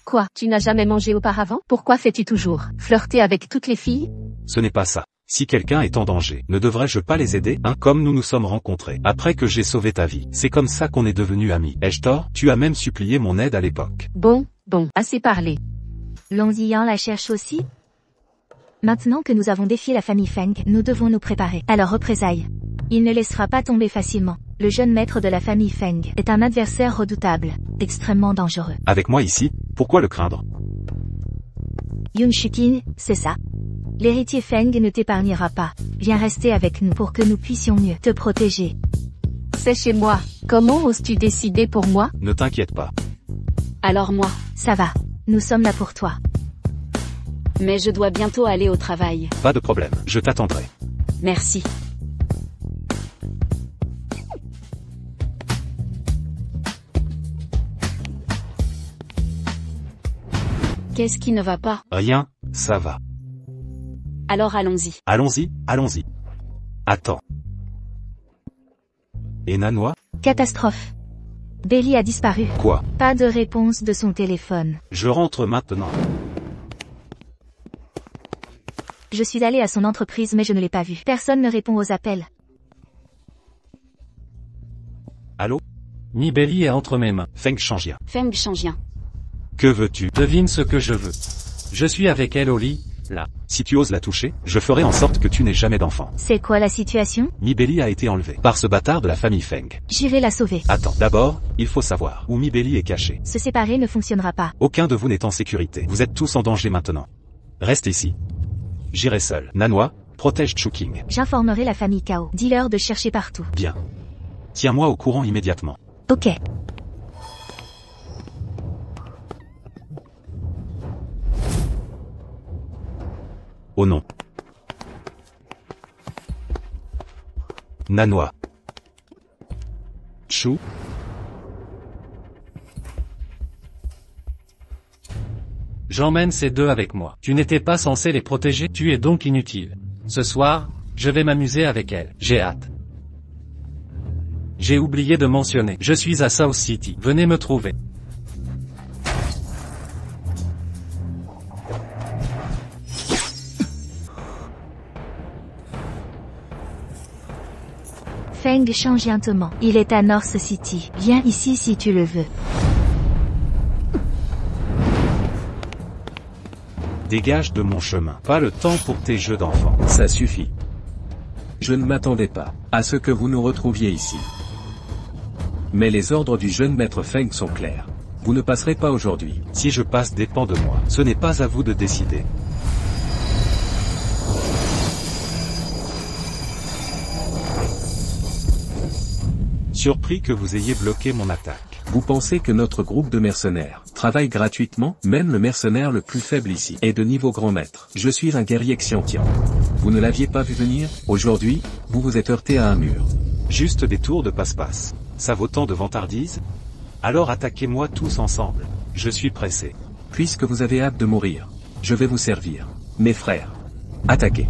Quoi? Tu n'as jamais mangé auparavant? Pourquoi fais-tu toujours flirter avec toutes les filles? Ce n'est pas ça. Si quelqu'un est en danger, ne devrais-je pas les aider, hein? Comme nous nous sommes rencontrés, après que j'ai sauvé ta vie. C'est comme ça qu'on est devenus amis. Ai-je tort? Tu as même supplié mon aide à l'époque. Bon, assez parlé. Lonzian la cherche aussi? Maintenant que nous avons défié la famille Feng, nous devons nous préparer à leur représailles. Il ne laissera pas tomber facilement. Le jeune maître de la famille Feng est un adversaire redoutable, extrêmement dangereux. Avec moi ici, pourquoi le craindre? Yun Shukin, c'est ça. L'héritier Feng ne t'épargnera pas. Viens rester avec nous pour que nous puissions mieux te protéger. C'est chez moi. Comment oses-tu décider pour moi? Ne t'inquiète pas. Alors moi, Ça va. Nous sommes là pour toi. mais je dois bientôt aller au travail. Pas de problème, je t'attendrai. Merci. Qu'est-ce qui ne va pas? Rien, ça va. Alors allons-y. Allons-y. Attends. Et Nanoa? Catastrophe. Belly a disparu. Quoi? Pas de réponse de son téléphone. Je rentre maintenant. Je suis allé à son entreprise mais je ne l'ai pas vu. Personne ne répond aux appels. Allô? Nibeli est entre mes mains. Feng Changjia. Feng Changjia. Que veux-tu? Devine ce que je veux. Je suis avec elle au lit, là. Si tu oses la toucher, je ferai en sorte que tu n'aies jamais d'enfant. C'est quoi la situation? Mibeli a été enlevée par ce bâtard de la famille Feng. J'irai la sauver. Attends, d'abord, il faut savoir où Mibeli est cachée. Se séparer ne fonctionnera pas. Aucun de vous n'est en sécurité. Vous êtes tous en danger maintenant. Reste ici. J'irai seul. Nanoa, protège Chuking. J'informerai la famille Kao. Dis-leur de chercher partout. Bien. Tiens-moi au courant immédiatement. Ok. Oh non. Nanoa. Chou. J'emmène ces deux avec moi. Tu n'étais pas censé les protéger, tu es donc inutile. Ce soir, je vais m'amuser avec elles. J'ai hâte. J'ai oublié de mentionner. Je suis à South City. Venez me trouver. Feng change lentement. Il est à North City. Viens ici si tu le veux. Dégage de mon chemin. Pas le temps pour tes jeux d'enfants. Ça suffit. Je ne m'attendais pas à ce que vous nous retrouviez ici. Mais les ordres du jeune maître Feng sont clairs. Vous ne passerez pas aujourd'hui. Si je passe dépend de moi. Ce n'est pas à vous de décider. Surpris que vous ayez bloqué mon attaque. Vous pensez que notre groupe de mercenaires travaille gratuitement? Même le mercenaire le plus faible ici est de niveau grand maître. Je suis un guerrier xiantian. Vous ne l'aviez pas vu venir? Aujourd'hui, vous vous êtes heurté à un mur. Juste des tours de passe-passe. Ça vaut tant de vantardise? Alors attaquez-moi tous ensemble. Je suis pressé. Puisque vous avez hâte de mourir, je vais vous servir. Mes frères, attaquez.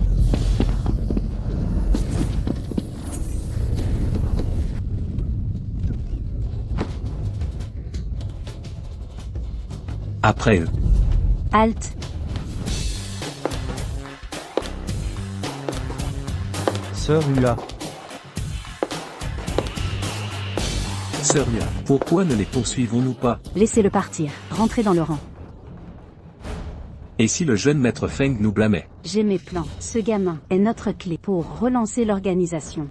Après eux. Halte. Sœur Ua. Sœur Ua, pourquoi ne les poursuivons-nous pas? Laissez-le partir. Rentrez dans le rang. Et si le jeune maître Feng nous blâmait? J'ai mes plans. Ce gamin est notre clé pour relancer l'organisation.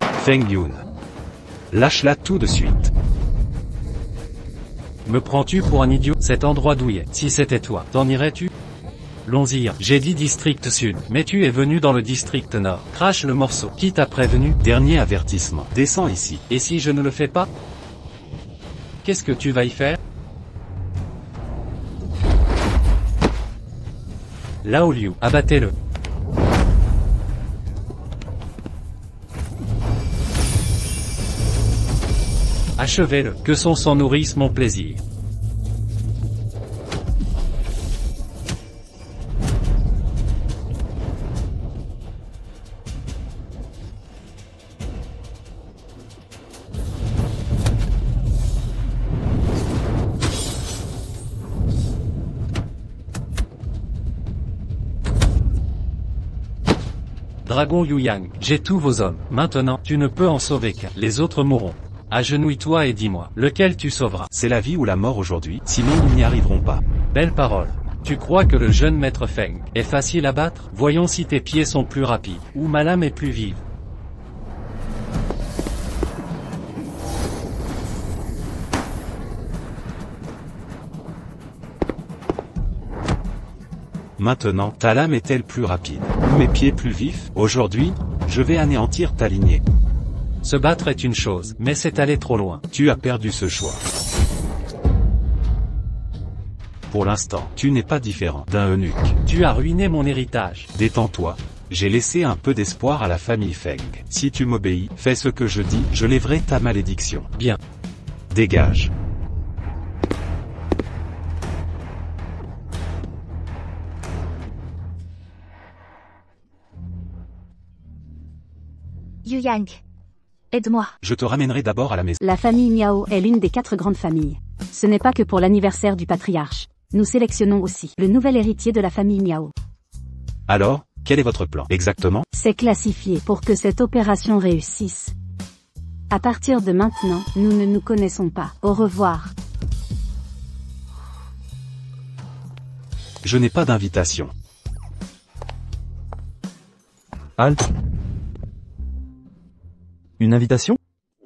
Feng Yun. Lâche-la tout de suite. Me prends-tu pour un idiot? Cet endroit douillet. Si c'était toi, t'en irais-tu? Lonzir, j'ai dit district sud, mais tu es venu dans le district nord. Crache le morceau. Qui t'a prévenu? Dernier avertissement. Descends ici. Et si je ne le fais pas? Qu'est-ce que tu vas y faire? Lao Liu, abattez-le. Achevez-le, que son sang nourrisse mon plaisir. Dragon Yu Yang, j'ai tous vos hommes. Maintenant, tu ne peux en sauver qu'un. Les autres mourront. Agenouille-toi et dis-moi, lequel tu sauveras? C'est la vie ou la mort aujourd'hui, sinon nous n'y arriverons pas. Belle parole. Tu crois que le jeune maître Feng est facile à battre? Voyons si tes pieds sont plus rapides, ou ma lame est plus vive. Maintenant, ta lame est-elle plus rapide? Ou mes pieds plus vifs? Aujourd'hui, je vais anéantir ta lignée. Se battre est une chose, mais c'est aller trop loin. Tu as perdu ce choix. Pour l'instant, tu n'es pas différent d'un eunuque. Tu as ruiné mon héritage. Détends-toi. J'ai laissé un peu d'espoir à la famille Feng. Si tu m'obéis, fais ce que je dis, je lèverai ta malédiction. Bien. Dégage. Yu Yang. Aide-moi. Je te ramènerai d'abord à la maison. La famille Miao est l'une des 4 grandes familles. Ce n'est pas que pour l'anniversaire du patriarche. Nous sélectionnons aussi le nouvel héritier de la famille Miao. Alors, quel est votre plan exactement? C'est classifié pour que cette opération réussisse. À partir de maintenant, nous ne nous connaissons pas. Au revoir. Je n'ai pas d'invitation. Halte. Une invitation?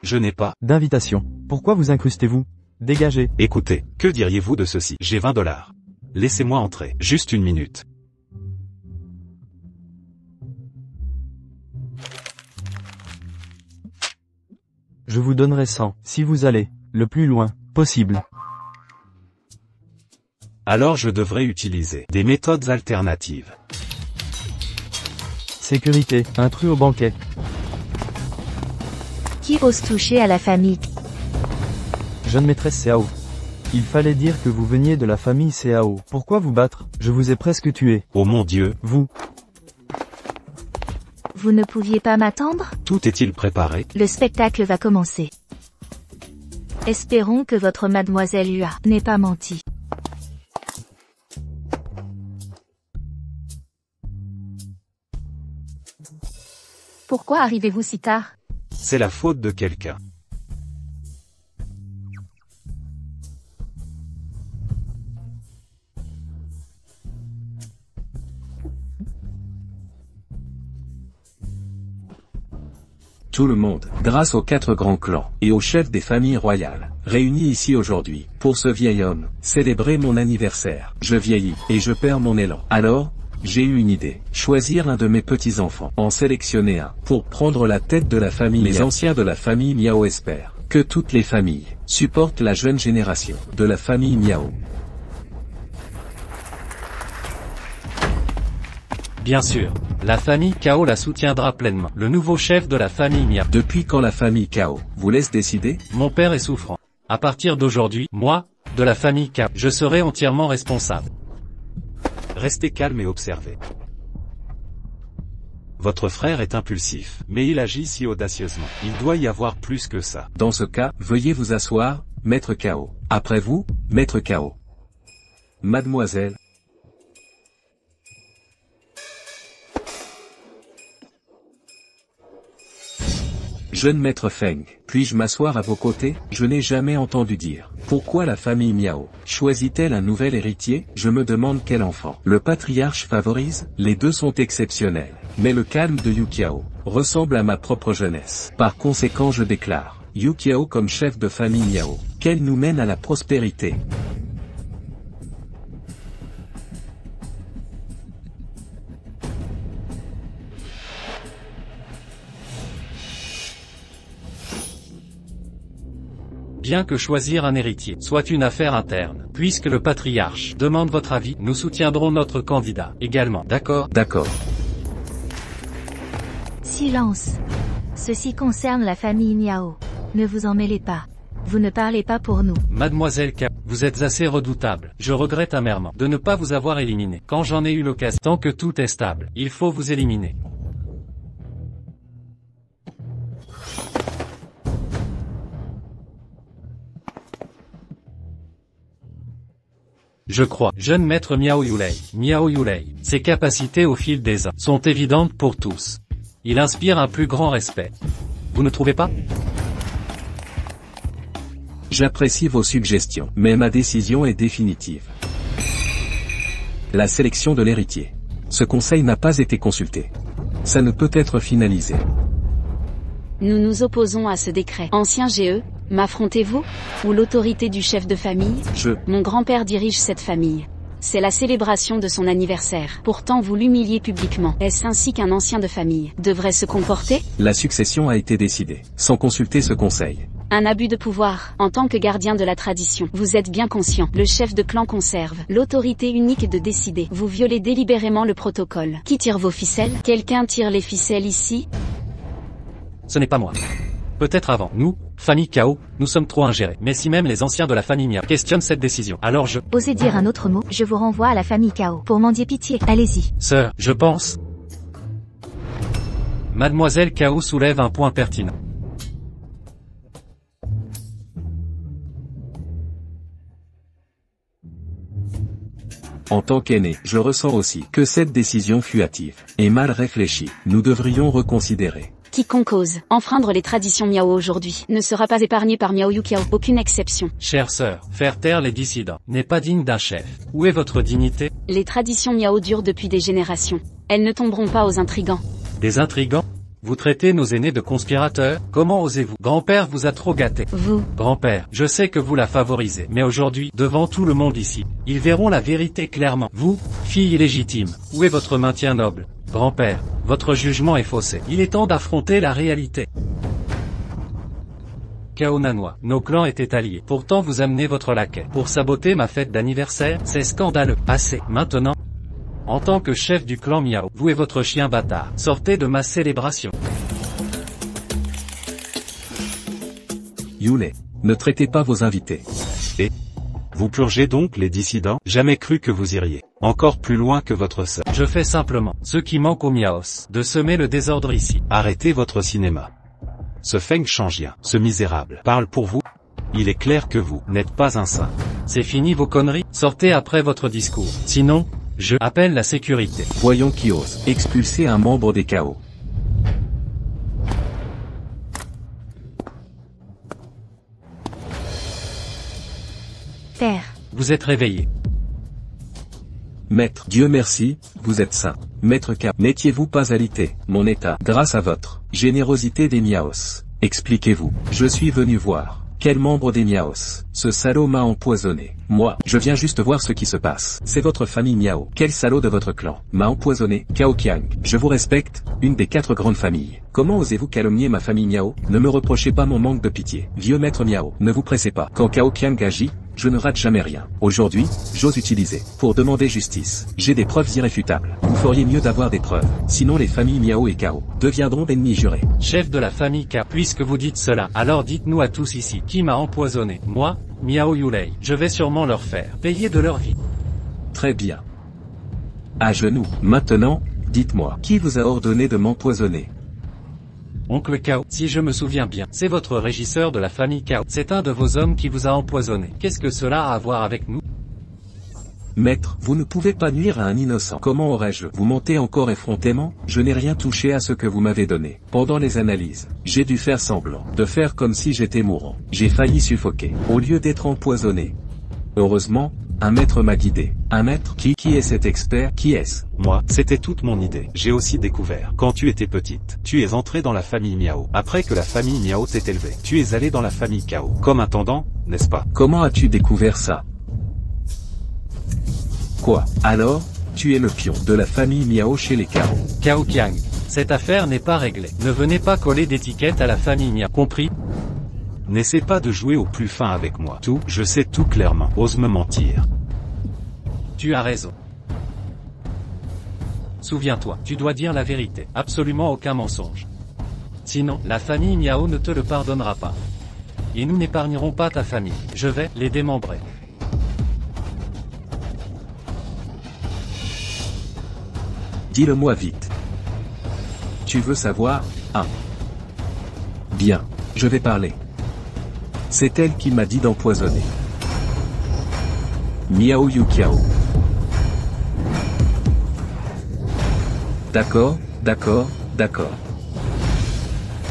Je n'ai pas D'invitation. Pourquoi vous incrustez-vous? Dégagez. Écoutez, que diriez-vous de ceci? J'ai 20 $. Laissez-moi entrer. Juste une minute. Je vous donnerai 100, si vous allez, le plus loin, possible. Alors je devrais utiliser des méthodes alternatives. Sécurité, intrus au banquet. Qui ose toucher à la famille? Jeune maîtresse Seao. Il fallait dire que vous veniez de la famille Seao. Pourquoi vous battre? Je vous ai presque tué. Oh mon Dieu, Vous. Vous ne pouviez pas m'attendre? tout est-il préparé? Le spectacle va commencer. Espérons que votre mademoiselle Hua n'ait pas menti. Pourquoi arrivez-vous si tard? C'est la faute de quelqu'un. Tout le monde, grâce aux 4 grands clans, et aux chefs des familles royales, réunis ici aujourd'hui, pour ce vieil homme, célébrer mon anniversaire. Je vieillis, et je perds mon élan. Alors, j'ai eu une idée. Choisir l'un de mes petits-enfants, en sélectionner un, pour prendre la tête de la famille. Les anciens de la famille Miao espèrent que toutes les familles supportent la jeune génération de la famille Miao. Bien sûr, la famille Cao la soutiendra pleinement. Le nouveau chef de la famille Miao. Depuis quand la famille Cao vous laisse décider? Mon père est souffrant. À partir d'aujourd'hui, moi, de la famille Cao, je serai entièrement responsable. Restez calme et observez. Votre frère est impulsif, mais il agit si audacieusement. Il doit y avoir plus que ça. Dans ce cas, veuillez vous asseoir, Maître Cao. Après vous, Maître Cao. Mademoiselle. Jeune maître Feng, puis-je m'asseoir à vos côtés? Je n'ai jamais entendu dire. Pourquoi la famille Miao choisit-elle un nouvel héritier? Je me demande quel enfant le patriarche favorise. Les deux sont exceptionnels. Mais le calme de Yukiao ressemble à ma propre jeunesse. Par conséquent je déclare Yukiao comme chef de famille Miao, qu'elle nous mène à la prospérité. Bien que choisir un héritier soit une affaire interne, puisque le patriarche demande votre avis, nous soutiendrons notre candidat également. D'accord? D'accord. Silence. Ceci concerne la famille Miao. Ne vous en mêlez pas. Vous ne parlez pas pour nous. Mademoiselle K, vous êtes assez redoutable. Je regrette amèrement de ne pas vous avoir éliminé quand j'en ai eu l'occasion. Tant que tout est stable, il faut vous éliminer. Je crois, jeune maître Miao Yulei, ses capacités au fil des ans sont évidentes pour tous. Il inspire un plus grand respect. Vous ne trouvez pas? J'apprécie vos suggestions, mais ma décision est définitive. La sélection de l'héritier. Ce conseil n'a pas été consulté. Ça ne peut être finalisé. Nous nous opposons à ce décret. Ancien GE, m'affrontez-vous? Ou l'autorité du chef de famille? Mon grand-père dirige cette famille. C'est la célébration de son anniversaire. Pourtant vous l'humiliez publiquement. Est-ce ainsi qu'un ancien de famille devrait se comporter? La succession a été décidée, sans consulter ce conseil. Un abus de pouvoir. En tant que gardien de la tradition, vous êtes bien conscient. Le chef de clan conserve l'autorité unique de décider. Vous violez délibérément le protocole. Qui tire vos ficelles? Quelqu'un tire les ficelles ici? Ce n'est pas moi. Peut-être avant. Nous, famille Kao, nous sommes trop ingérés. Mais si même les anciens de la famille Miao questionnent cette décision, alors je... Osez dire un autre mot, je vous renvoie à la famille Kao. Pour mendier pitié, allez-y. Sœur, je pense... Mademoiselle Kao soulève un point pertinent. En tant qu'aîné, je ressens aussi que cette décision fut hâtive et mal réfléchie. Nous devrions reconsidérer. Quiconque ose enfreindre les traditions Miao aujourd'hui ne sera pas épargné par Miao Yukiao, aucune exception. Chère sœur, faire taire les dissidents n'est pas digne d'un chef. Où est votre dignité? Les traditions Miao durent depuis des générations. Elles ne tomberont pas aux intrigants. Des intrigants? Vous traitez nos aînés de conspirateurs? Comment osez-vous? Grand-père vous a trop gâté. Vous? Grand-père, je sais que vous la favorisez, mais aujourd'hui, devant tout le monde ici, ils verront la vérité clairement. Vous, fille illégitime, où est votre maintien noble? Grand-père, votre jugement est faussé. Il est temps d'affronter la réalité. Kao Nanois, nos clans étaient alliés. Pourtant vous amenez votre laquais pour saboter ma fête d'anniversaire, c'est scandaleux. Assez, maintenant. En tant que chef du clan Miao, vous et votre chien bâtard, sortez de ma célébration. Yulei, ne traitez pas vos invités. Et vous purgez donc les dissidents? Jamais cru que vous iriez encore plus loin que votre sœur. Je fais simplement ce qui manque aux Miaos, de semer le désordre ici. Arrêtez votre cinéma. Ce Feng Changien, ce misérable, parle pour vous. Il est clair que vous n'êtes pas un saint. C'est fini vos conneries, sortez après votre discours. Sinon, je appelle la sécurité. Voyons qui ose expulser un membre des Kao. Père. Vous êtes réveillé. Maître, Dieu merci, vous êtes saint. Maître K, n'étiez-vous pas alité, mon état, grâce à votre générosité des Miaos? Expliquez-vous. Je suis venu voir. Quel membre des Miaos? Ce salaud m'a empoisonné. Moi, je viens juste voir ce qui se passe. C'est votre famille Miao. Quel salaud de votre clan m'a empoisonné? Cao Qiang, je vous respecte, une des 4 grandes familles. Comment osez-vous calomnier ma famille Miao? Ne me reprochez pas mon manque de pitié. Vieux maître Miao, ne vous pressez pas. Quand Cao Qiang agit, je ne rate jamais rien. Aujourd'hui, j'ose utiliser pour demander justice. J'ai des preuves irréfutables. Vous feriez mieux d'avoir des preuves. Sinon les familles Miao et Kao deviendront ennemis jurés. Chef de la famille K, puisque vous dites cela, alors dites-nous à tous ici, qui m'a empoisonné? Moi, Miao Yulei. Je vais sûrement leur faire payer de leur vie. Très bien. À genoux. Maintenant, dites-moi, qui vous a ordonné de m'empoisonner? Oncle Kao, si je me souviens bien, c'est votre régisseur de la famille Kao. C'est un de vos hommes qui vous a empoisonné. Qu'est-ce que cela a à voir avec nous? Maître, vous ne pouvez pas nuire à un innocent. Comment aurais-je? Vous mentez encore effrontément? Je n'ai rien touché à ce que vous m'avez donné. Pendant les analyses, j'ai dû faire semblant de faire comme si j'étais mourant. J'ai failli suffoquer, au lieu d'être empoisonné. Heureusement, un maître m'a guidé. Un maître? Qui est cet expert? Qui est-ce? Moi, c'était toute mon idée. J'ai aussi découvert. Quand tu étais petite, tu es entrée dans la famille Miao. Après que la famille Miao s'est élevée, tu es allée dans la famille Cao. Comme intendant, n'est-ce pas? Comment as-tu découvert ça? Quoi? Alors, tu es le pion de la famille Miao chez les Cao. Cao Qiang. Cette affaire n'est pas réglée. Ne venez pas coller d'étiquette à la famille Miao. Compris? N'essaie pas de jouer au plus fin avec moi. Tout, je sais tout clairement. Ose me mentir. Tu as raison. Souviens-toi, tu dois dire la vérité. Absolument aucun mensonge. Sinon, la famille Miao ne te le pardonnera pas. Et nous n'épargnerons pas ta famille. Je vais les démembrer. Dis-le-moi vite. Tu veux savoir? Ah. Bien, je vais parler. C'est elle qui m'a dit d'empoisonner. Miao Yukiao. D'accord, d'accord, d'accord.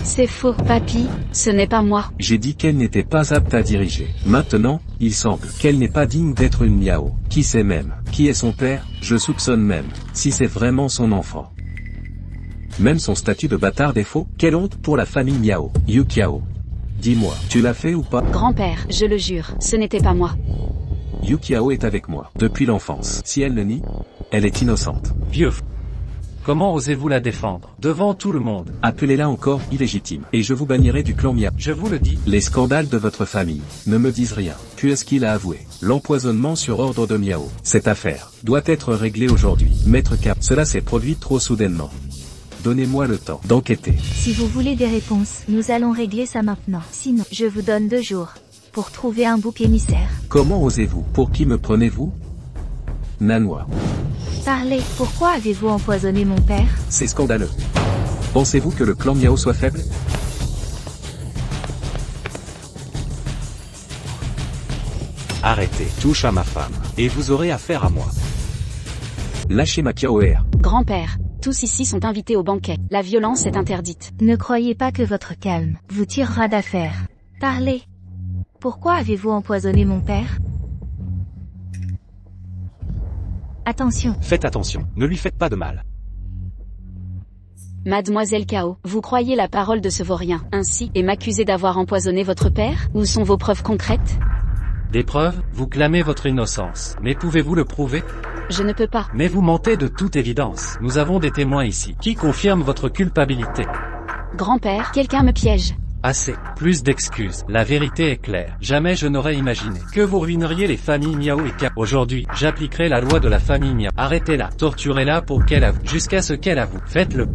C'est faux, papy, ce n'est pas moi. J'ai dit qu'elle n'était pas apte à diriger. Maintenant, il semble qu'elle n'est pas digne d'être une Miao. Qui sait même? Qui est son père? Je soupçonne même, si c'est vraiment son enfant. Même son statut de bâtard est faux. Quelle honte pour la famille Miao. Yukiao. Dis-moi, tu l'as fait ou pas? Grand-père, je le jure, ce n'était pas moi. Yukiao est avec moi, depuis l'enfance. Si elle le nie, elle est innocente. Vieux. Comment osez-vous la défendre, devant tout le monde? Appelez-la encore illégitime, et je vous bannirai du clan Miao. Je vous le dis. Les scandales de votre famille ne me disent rien, puisqu'il a avoué l'empoisonnement sur ordre de Miao. Cette affaire doit être réglée aujourd'hui. Maître K, cela s'est produit trop soudainement. Donnez-moi le temps d'enquêter. Si vous voulez des réponses, nous allons régler ça maintenant. Sinon, je vous donne 2 jours pour trouver un bouc émissaire. Comment osez-vous? Pour qui me prenez-vous? Nanois. Parlez, pourquoi avez-vous empoisonné mon père? C'est scandaleux. Pensez-vous que le clan Miao soit faible? Arrêtez, touche à ma femme, et vous aurez affaire à moi. Lâchez ma Kiaoer. Grand-père, tous ici sont invités au banquet. La violence est interdite. Ne croyez pas que votre calme vous tirera d'affaire. Parlez. Pourquoi avez-vous empoisonné mon père? Attention. Faites attention, ne lui faites pas de mal. Mademoiselle Cao, vous croyez la parole de ce vaurien, ainsi, et m'accusez d'avoir empoisonné votre père? Où sont vos preuves concrètes? Des preuves? Vous clamez votre innocence. Mais pouvez-vous le prouver? Je ne peux pas. Mais vous mentez de toute évidence. Nous avons des témoins ici, qui confirment votre culpabilité. Grand-père, quelqu'un me piège. Assez. Plus d'excuses. La vérité est claire. Jamais je n'aurais imaginé que vous ruineriez les familles Miao et Cao. Aujourd'hui, j'appliquerai la loi de la famille Miao. Arrêtez-la. Torturez-la pour qu'elle avoue. Jusqu'à ce qu'elle avoue. Faites-le.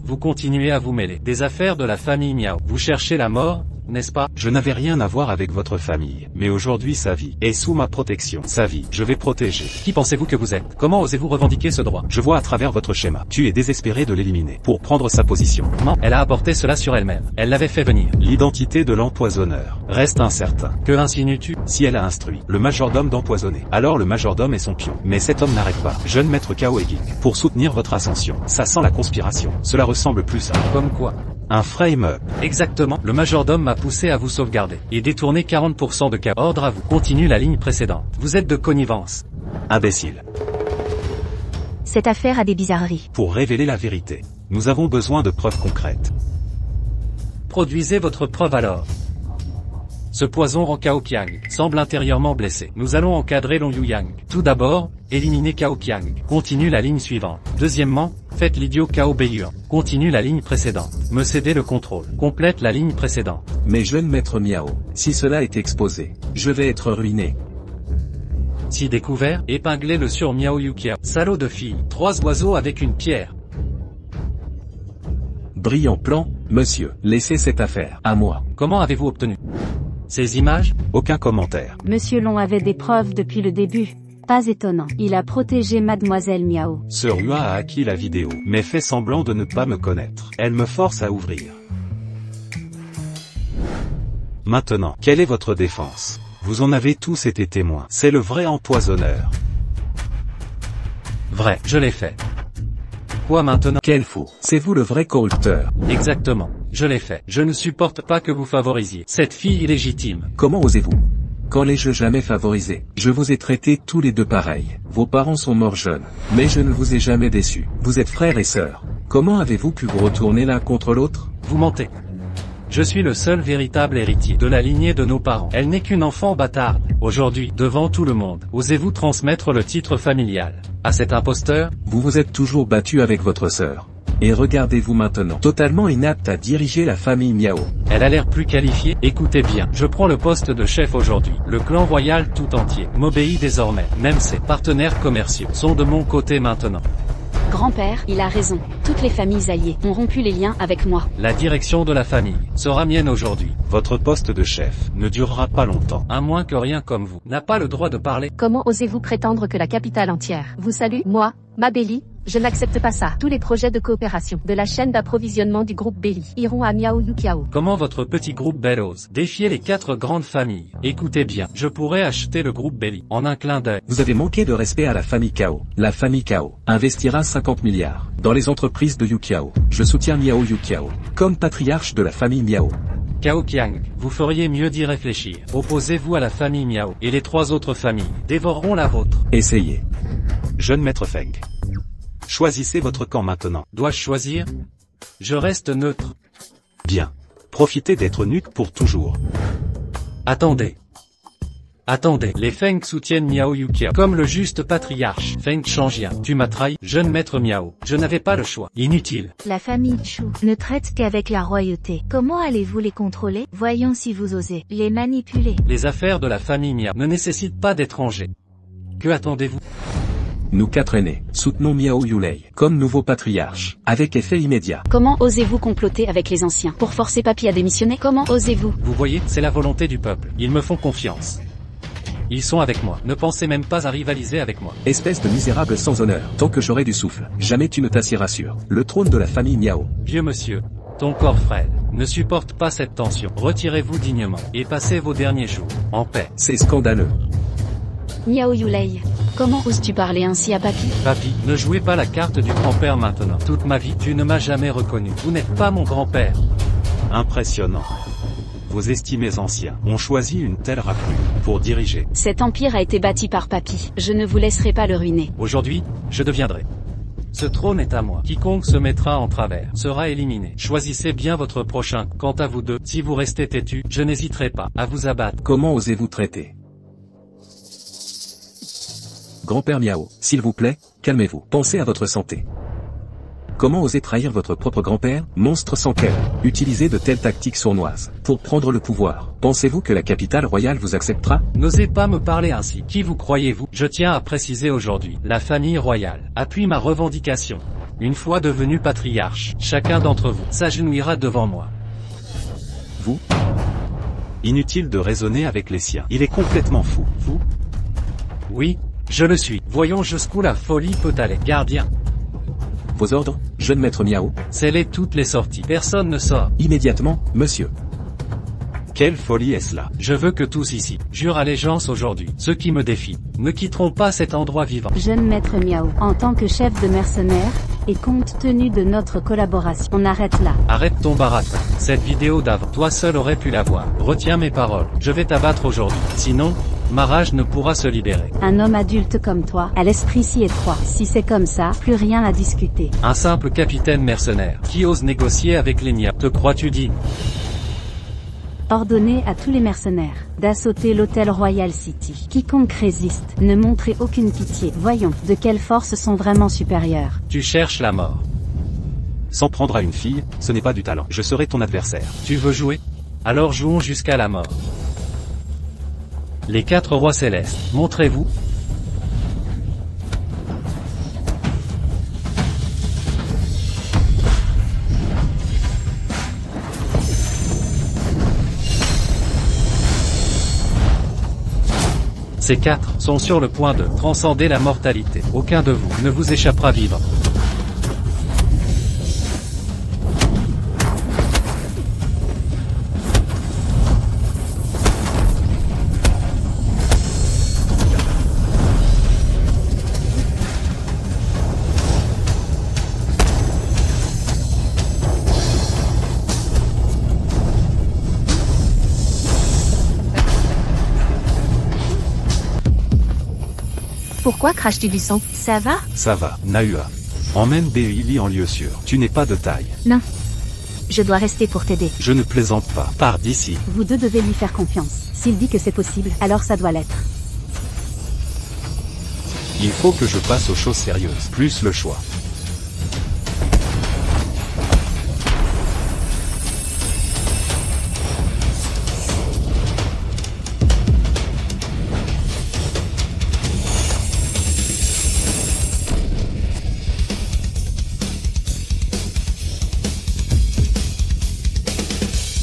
Vous continuez à vous mêler des affaires de la famille Miao. Vous cherchez la mort, n'est-ce pas? Je n'avais rien à voir avec votre famille, mais aujourd'hui sa vie est sous ma protection. Sa vie, je vais protéger. Qui pensez-vous que vous êtes? Comment osez-vous revendiquer ce droit? Je vois à travers votre schéma. Tu es désespéré de l'éliminer, pour prendre sa position. Non, elle a apporté cela sur elle-même. Elle l'avait fait venir. L'identité de l'empoisonneur reste incertain. Que insinues-tu? Si elle a instruit le majordome d'empoisonner, alors le majordome est son pion. Mais cet homme n'arrête pas. Jeune maître Cao Eging, pour soutenir votre ascension. Ça sent la conspiration. Cela ressemble plus à... Comme quoi? Un frame-up. Exactement. Le majordome m'a poussé à vous sauvegarder. Et détourner 40% de Cao. Ordre à vous. Continue la ligne précédente. Vous êtes de connivence. Imbécile. Cette affaire a des bizarreries. Pour révéler la vérité, nous avons besoin de preuves concrètes. Produisez votre preuve alors. Ce poison rend Cao Qiang semble intérieurement blessé. Nous allons encadrer Long Yuyang. Tout d'abord, éliminez Cao Qiang. Continue la ligne suivante. Deuxièmement, faites l'idiot Cao Beiyuan. Continue la ligne précédente. Me cédez le contrôle. Complète la ligne précédente. Mais jeune maître Miao, si cela est exposé, je vais être ruiné. Si découvert, épinglez-le sur Miao Yukiao. Salaud de fille. 3 oiseaux avec une pierre. Brillant plan, monsieur. Laissez cette affaire à moi. Comment avez-vous obtenu ces images? Aucun commentaire. Monsieur Long avait des preuves depuis le début. Pas étonnant. Il a protégé Mademoiselle Miao. Ce Rua a acquis la vidéo, mais fait semblant de ne pas me connaître. Elle me force à ouvrir. Maintenant, quelle est votre défense? Vous en avez tous été témoins. C'est le vrai empoisonneur. Vrai, je l'ai fait. Quoi maintenant? Quel fou. C'est vous le vrai corrupteur. Exactement. Je l'ai fait. Je ne supporte pas que vous favorisiez cette fille illégitime. Comment osez-vous? Quand l'ai-je jamais favorisé? Je vous ai traités tous les deux pareils. Vos parents sont morts jeunes. Mais je ne vous ai jamais déçus. Vous êtes frères et sœurs. Comment avez-vous pu vous retourner l'un contre l'autre? Vous mentez. Je suis le seul véritable héritier de la lignée de nos parents. Elle n'est qu'une enfant bâtarde. Aujourd'hui, devant tout le monde, osez-vous transmettre le titre familial à cet imposteur? Vous vous êtes toujours battu avec votre sœur. Et regardez-vous maintenant, totalement inapte à diriger la famille Miao. Elle a l'air plus qualifiée. Écoutez bien, je prends le poste de chef aujourd'hui. Le clan royal tout entier m'obéit désormais. Même ses partenaires commerciaux sont de mon côté maintenant. Grand-père, il a raison. Toutes les familles alliées ont rompu les liens avec moi. La direction de la famille sera mienne aujourd'hui. Votre poste de chef ne durera pas longtemps. À moins que rien comme vous n'a pas le droit de parler. Comment osez-vous prétendre que la capitale entière vous salue? Moi, ma Belly, je n'accepte pas ça. Tous les projets de coopération de la chaîne d'approvisionnement du groupe Belly iront à Miao Yukiao. Comment votre petit groupe Bellows défier les 4 grandes familles? Écoutez bien, je pourrais acheter le groupe Belly en un clin d'œil. Vous avez manqué de respect à la famille Kao. La famille Kao investira 50 milliards dans les entreprises de Yukiao. Je soutiens Miao Yukiao comme patriarche de la famille Miao. Cao Qiang, vous feriez mieux d'y réfléchir. Opposez-vous à la famille Miao, et les 3 autres familles dévoreront la vôtre. Essayez. Jeune maître Feng. Choisissez votre camp maintenant. Dois-je choisir? Je reste neutre. Bien. Profitez d'être nuque pour toujours. Attendez. Attendez, les Feng soutiennent Miao Yukiao comme le juste patriarche. Feng Changjian, tu m'as trahi, jeune maître Miao. Je n'avais pas le choix. Inutile. La famille Chu ne traite qu'avec la royauté. Comment allez-vous les contrôler? Voyons si vous osez les manipuler. Les affaires de la famille Miao ne nécessitent pas d'étrangers. Que attendez-vous? Nous 4 aînés, soutenons Miao Yulei comme nouveau patriarche, avec effet immédiat. Comment osez-vous comploter avec les anciens pour forcer Papy à démissionner? Comment osez-vous? Vous voyez, c'est la volonté du peuple. Ils me font confiance. Ils sont avec moi. Ne pensez même pas à rivaliser avec moi. Espèce de misérable sans honneur. Tant que j'aurai du souffle, jamais tu ne t'assiéras sur le trône de la famille Miao. Vieux monsieur, ton corps frêle ne supporte pas cette tension. Retirez-vous dignement et passez vos derniers jours en paix. C'est scandaleux. Miao Yulei, comment oses-tu parler ainsi à Papy? Papy, ne jouez pas la carte du grand-père maintenant. Toute ma vie, tu ne m'as jamais reconnu. Vous n'êtes pas mon grand-père. Impressionnant. Vos estimés anciens ont choisi une telle raclure pour diriger. Cet empire a été bâti par Papy. Je ne vous laisserai pas le ruiner. Aujourd'hui, je deviendrai. Ce trône est à moi. Quiconque se mettra en travers sera éliminé. Choisissez bien votre prochain. Quant à vous deux, si vous restez têtus, je n'hésiterai pas à vous abattre. Comment osez-vous traiter? Grand-père Miao, s'il vous plaît, calmez-vous. Pensez à votre santé. Comment oser trahir votre propre grand-père, monstre sans cœur? Utiliser de telles tactiques sournoises pour prendre le pouvoir. Pensez-vous que la capitale royale vous acceptera? N'osez pas me parler ainsi. Qui vous croyez-vous? Je tiens à préciser aujourd'hui, la famille royale appuie ma revendication. Une fois devenu patriarche, chacun d'entre vous s'agenouillera devant moi. Vous? Inutile de raisonner avec les siens. Il est complètement fou. Fou? Oui, je le suis. Voyons jusqu'où la folie peut aller. Gardien. Vos ordres, jeune maître Miao? Scellez toutes les sorties. Personne ne sort. Immédiatement, monsieur. Quelle folie est-ce là? Je veux que tous ici jurent allégeance aujourd'hui. Ceux qui me défient ne quitteront pas cet endroit vivant. Jeune maître Miao, en tant que chef de mercenaires, et compte tenu de notre collaboration, on arrête là. Arrête ton baratin. Cette vidéo d'avant, toi seul aurais pu la voir. Retiens mes paroles. Je vais t'abattre aujourd'hui. Sinon, ma rage ne pourra se libérer. Un homme adulte comme toi, à l'esprit si étroit. Si c'est comme ça, plus rien à discuter. Un simple capitaine mercenaire, qui ose négocier avec les Miao. Te crois-tu digne? Ordonnez à tous les mercenaires d'assauter l'hôtel Royal City. Quiconque résiste, ne montrez aucune pitié. Voyons, de quelles forces sont vraiment supérieures. Tu cherches la mort. S'en prendre à une fille, ce n'est pas du talent. Je serai ton adversaire. Tu veux jouer? Alors jouons jusqu'à la mort. Les 4 rois célestes, montrez-vous. Ces 4 sont sur le point de transcender la mortalité. Aucun de vous ne vous échappera vivant. Pourquoi craches-tu du sang? Ça va? Ça va, Nahua. Emmène Beili en lieu sûr. Tu n'es pas de taille. Non. Je dois rester pour t'aider. Je ne plaisante pas. Pars d'ici. Vous deux devez lui faire confiance. S'il dit que c'est possible, alors ça doit l'être. Il faut que je passe aux choses sérieuses. Plus le choix.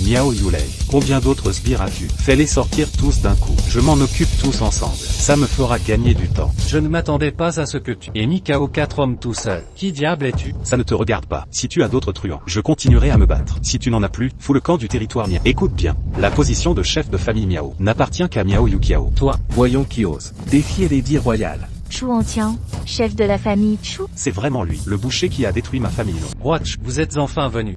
Miao Yulei, combien d'autres sbires as-tu? Fais-les sortir tous d'un coup. Je m'en occupe tous ensemble. Ça me fera gagner du temps. Je ne m'attendais pas à ce que tu aies mis KO 4 hommes tout seul. Qui diable es-tu? Ça ne te regarde pas. Si tu as d'autres truands, je continuerai à me battre. Si tu n'en as plus, fous le camp du territoire Miao. Écoute bien, la position de chef de famille Miao n'appartient qu'à Miao Yukiao. Toi, Voyons qui ose défier l'édit royal. Chu Antian, chef de la famille Chu. C'est vraiment lui, le boucher qui a détruit ma famille. Watch, vous êtes enfin venu.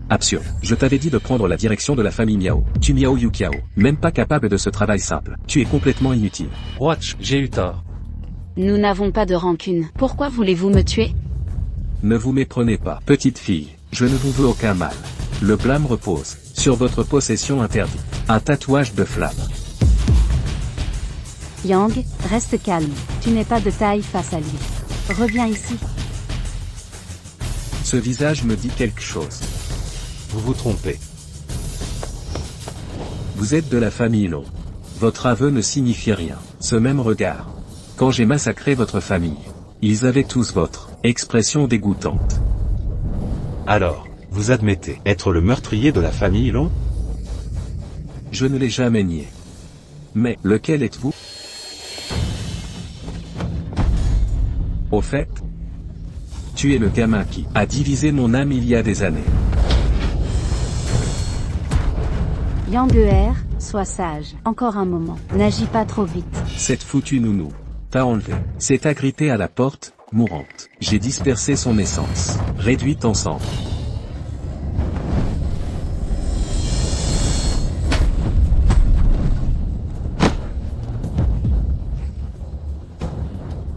Absurde. Je t'avais dit de prendre la direction de la famille Miao. Tu Miao Yukiao, même pas capable de ce travail simple. Tu es complètement inutile. Watch, j'ai eu tort. Nous n'avons pas de rancune. Pourquoi voulez-vous me tuer? Ne vous méprenez pas. Petite fille, je ne vous veux aucun mal. Le blâme repose sur votre possession interdite. Un tatouage de flamme. Yang, reste calme. Tu n'es pas de taille face à lui. Reviens ici. Ce visage me dit quelque chose. Vous vous trompez. Vous êtes de la famille Long. Votre aveu ne signifie rien. Ce même regard. Quand j'ai massacré votre famille, ils avaient tous votre expression dégoûtante. Alors, vous admettez être le meurtrier de la famille Long? Je ne l'ai jamais nié. Mais, lequel êtes-vous? Au fait, tu es le gamin qui a divisé mon âme il y a des années. Yang Er, sois sage. Encore un moment. N'agis pas trop vite. Cette foutue nounou t'a enlevé. C'est agrippé à la porte, mourante. J'ai dispersé son essence. Réduite en cendres.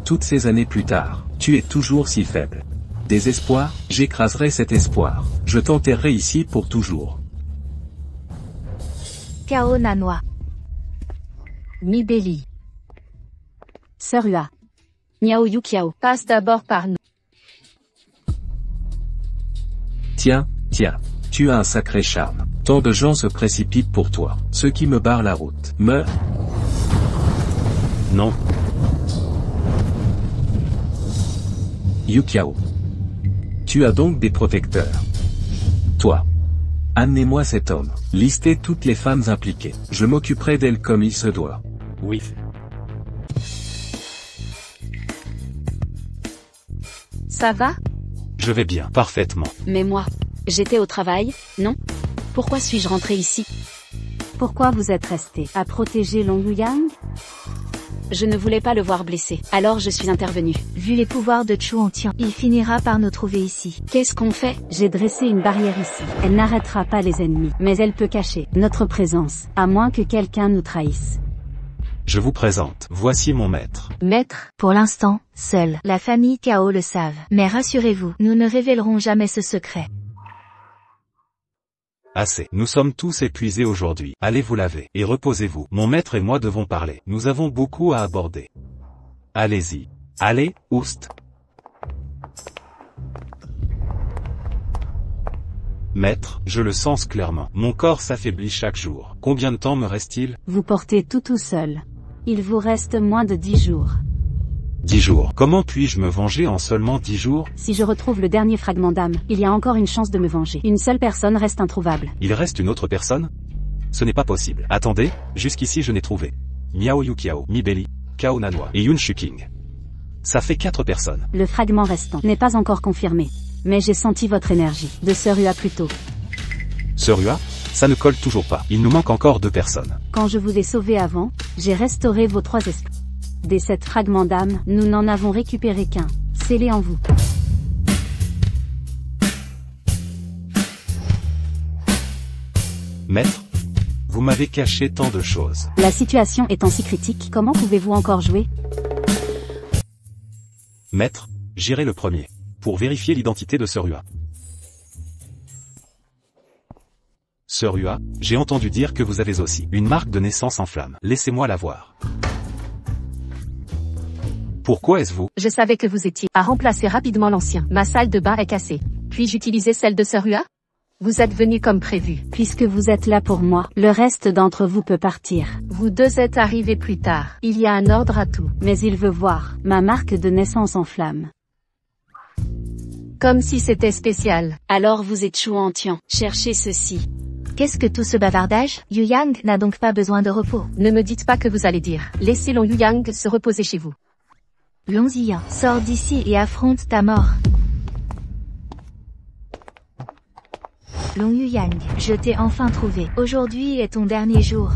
Toutes ces années plus tard, tu es toujours si faible. Désespoir, j'écraserai cet espoir. Je t'enterrerai ici pour toujours. Kao Nanwa. Mi Beili. Sœur Hua. Miao Yukiao. Passe d'abord par nous. Tiens, tu as un sacré charme. Tant de gens se précipitent pour toi. Ceux qui me barrent la route. Non. Yukiao. Tu as donc des protecteurs. Toi. Amenez-moi cet homme. Listez toutes les femmes impliquées. Je m'occuperai d'elles comme il se doit. Oui. Ça va? Je vais bien, parfaitement. Mais moi, j'étais au travail, non? Pourquoi suis-je rentré ici? Pourquoi vous êtes resté à protéger Long Yang? Je ne voulais pas le voir blessé, alors je suis intervenu. Vu les pouvoirs de Chu Antian, il finira par nous trouver ici. Qu'est-ce qu'on fait? J'ai dressé une barrière ici. Elle n'arrêtera pas les ennemis, mais elle peut cacher notre présence, à moins que quelqu'un nous trahisse. Je vous présente. Voici mon maître. Maître, Pour l'instant, seule la famille Kao le savent. Mais rassurez-vous, nous ne révélerons jamais ce secret. Assez. Nous sommes tous épuisés aujourd'hui. Allez vous laver. Et reposez-vous. Mon maître et moi devons parler. Nous avons beaucoup à aborder. Allez-y. Allez, oust. Maître, je le sens clairement. Mon corps s'affaiblit chaque jour. Combien de temps me reste-t-il? Vous portez tout seul. Il vous reste moins de 10 jours. 10 jours. Comment puis-je me venger en seulement 10 jours? Si je retrouve le dernier fragment d'âme, il y a encore une chance de me venger. Une seule personne reste introuvable. Il reste une autre personne? Ce n'est pas possible. Attendez, jusqu'ici je n'ai trouvé Miao Yukiao, Mibeli, Kao Nanwa et Yun Shuking. Ça fait 4 personnes. Le fragment restant n'est pas encore confirmé. Mais j'ai senti votre énergie, de Serua plus tôt. Serua, ça ne colle toujours pas. Il nous manque encore 2 personnes. Quand je vous ai sauvé avant, j'ai restauré vos 3 esprits. Des 7 fragments d'âme, nous n'en avons récupéré qu'un. Scellé en vous. Maître, vous m'avez caché tant de choses. La situation étant si critique, comment pouvez-vous encore jouer? Maître, j'irai le premier. Pour vérifier l'identité de Serua. Serua, j'ai entendu dire que vous avez aussi une marque de naissance en flamme. Laissez-moi la voir. Pourquoi est-ce vous? Je savais que vous étiez à remplacer rapidement l'ancien. Ma salle de bain est cassée. Puis-je utiliser celle de Serua? Vous êtes venu comme prévu. Puisque vous êtes là pour moi, le reste d'entre vous peut partir. Vous 2 êtes arrivés plus tard. Il y a un ordre à tout. Mais il veut voir ma marque de naissance en flamme. Comme si c'était spécial. Alors vous êtes chouantian. Cherchez ceci. Qu'est-ce que tout ce bavardage? Yu Yang n'a donc pas besoin de repos. Ne me dites pas que vous allez dire. Laissez Long Yu Yang se reposer chez vous. Long Ziyan, sors d'ici et affronte ta mort. Long Yu Yang, je t'ai enfin trouvé. Aujourd'hui est ton dernier jour.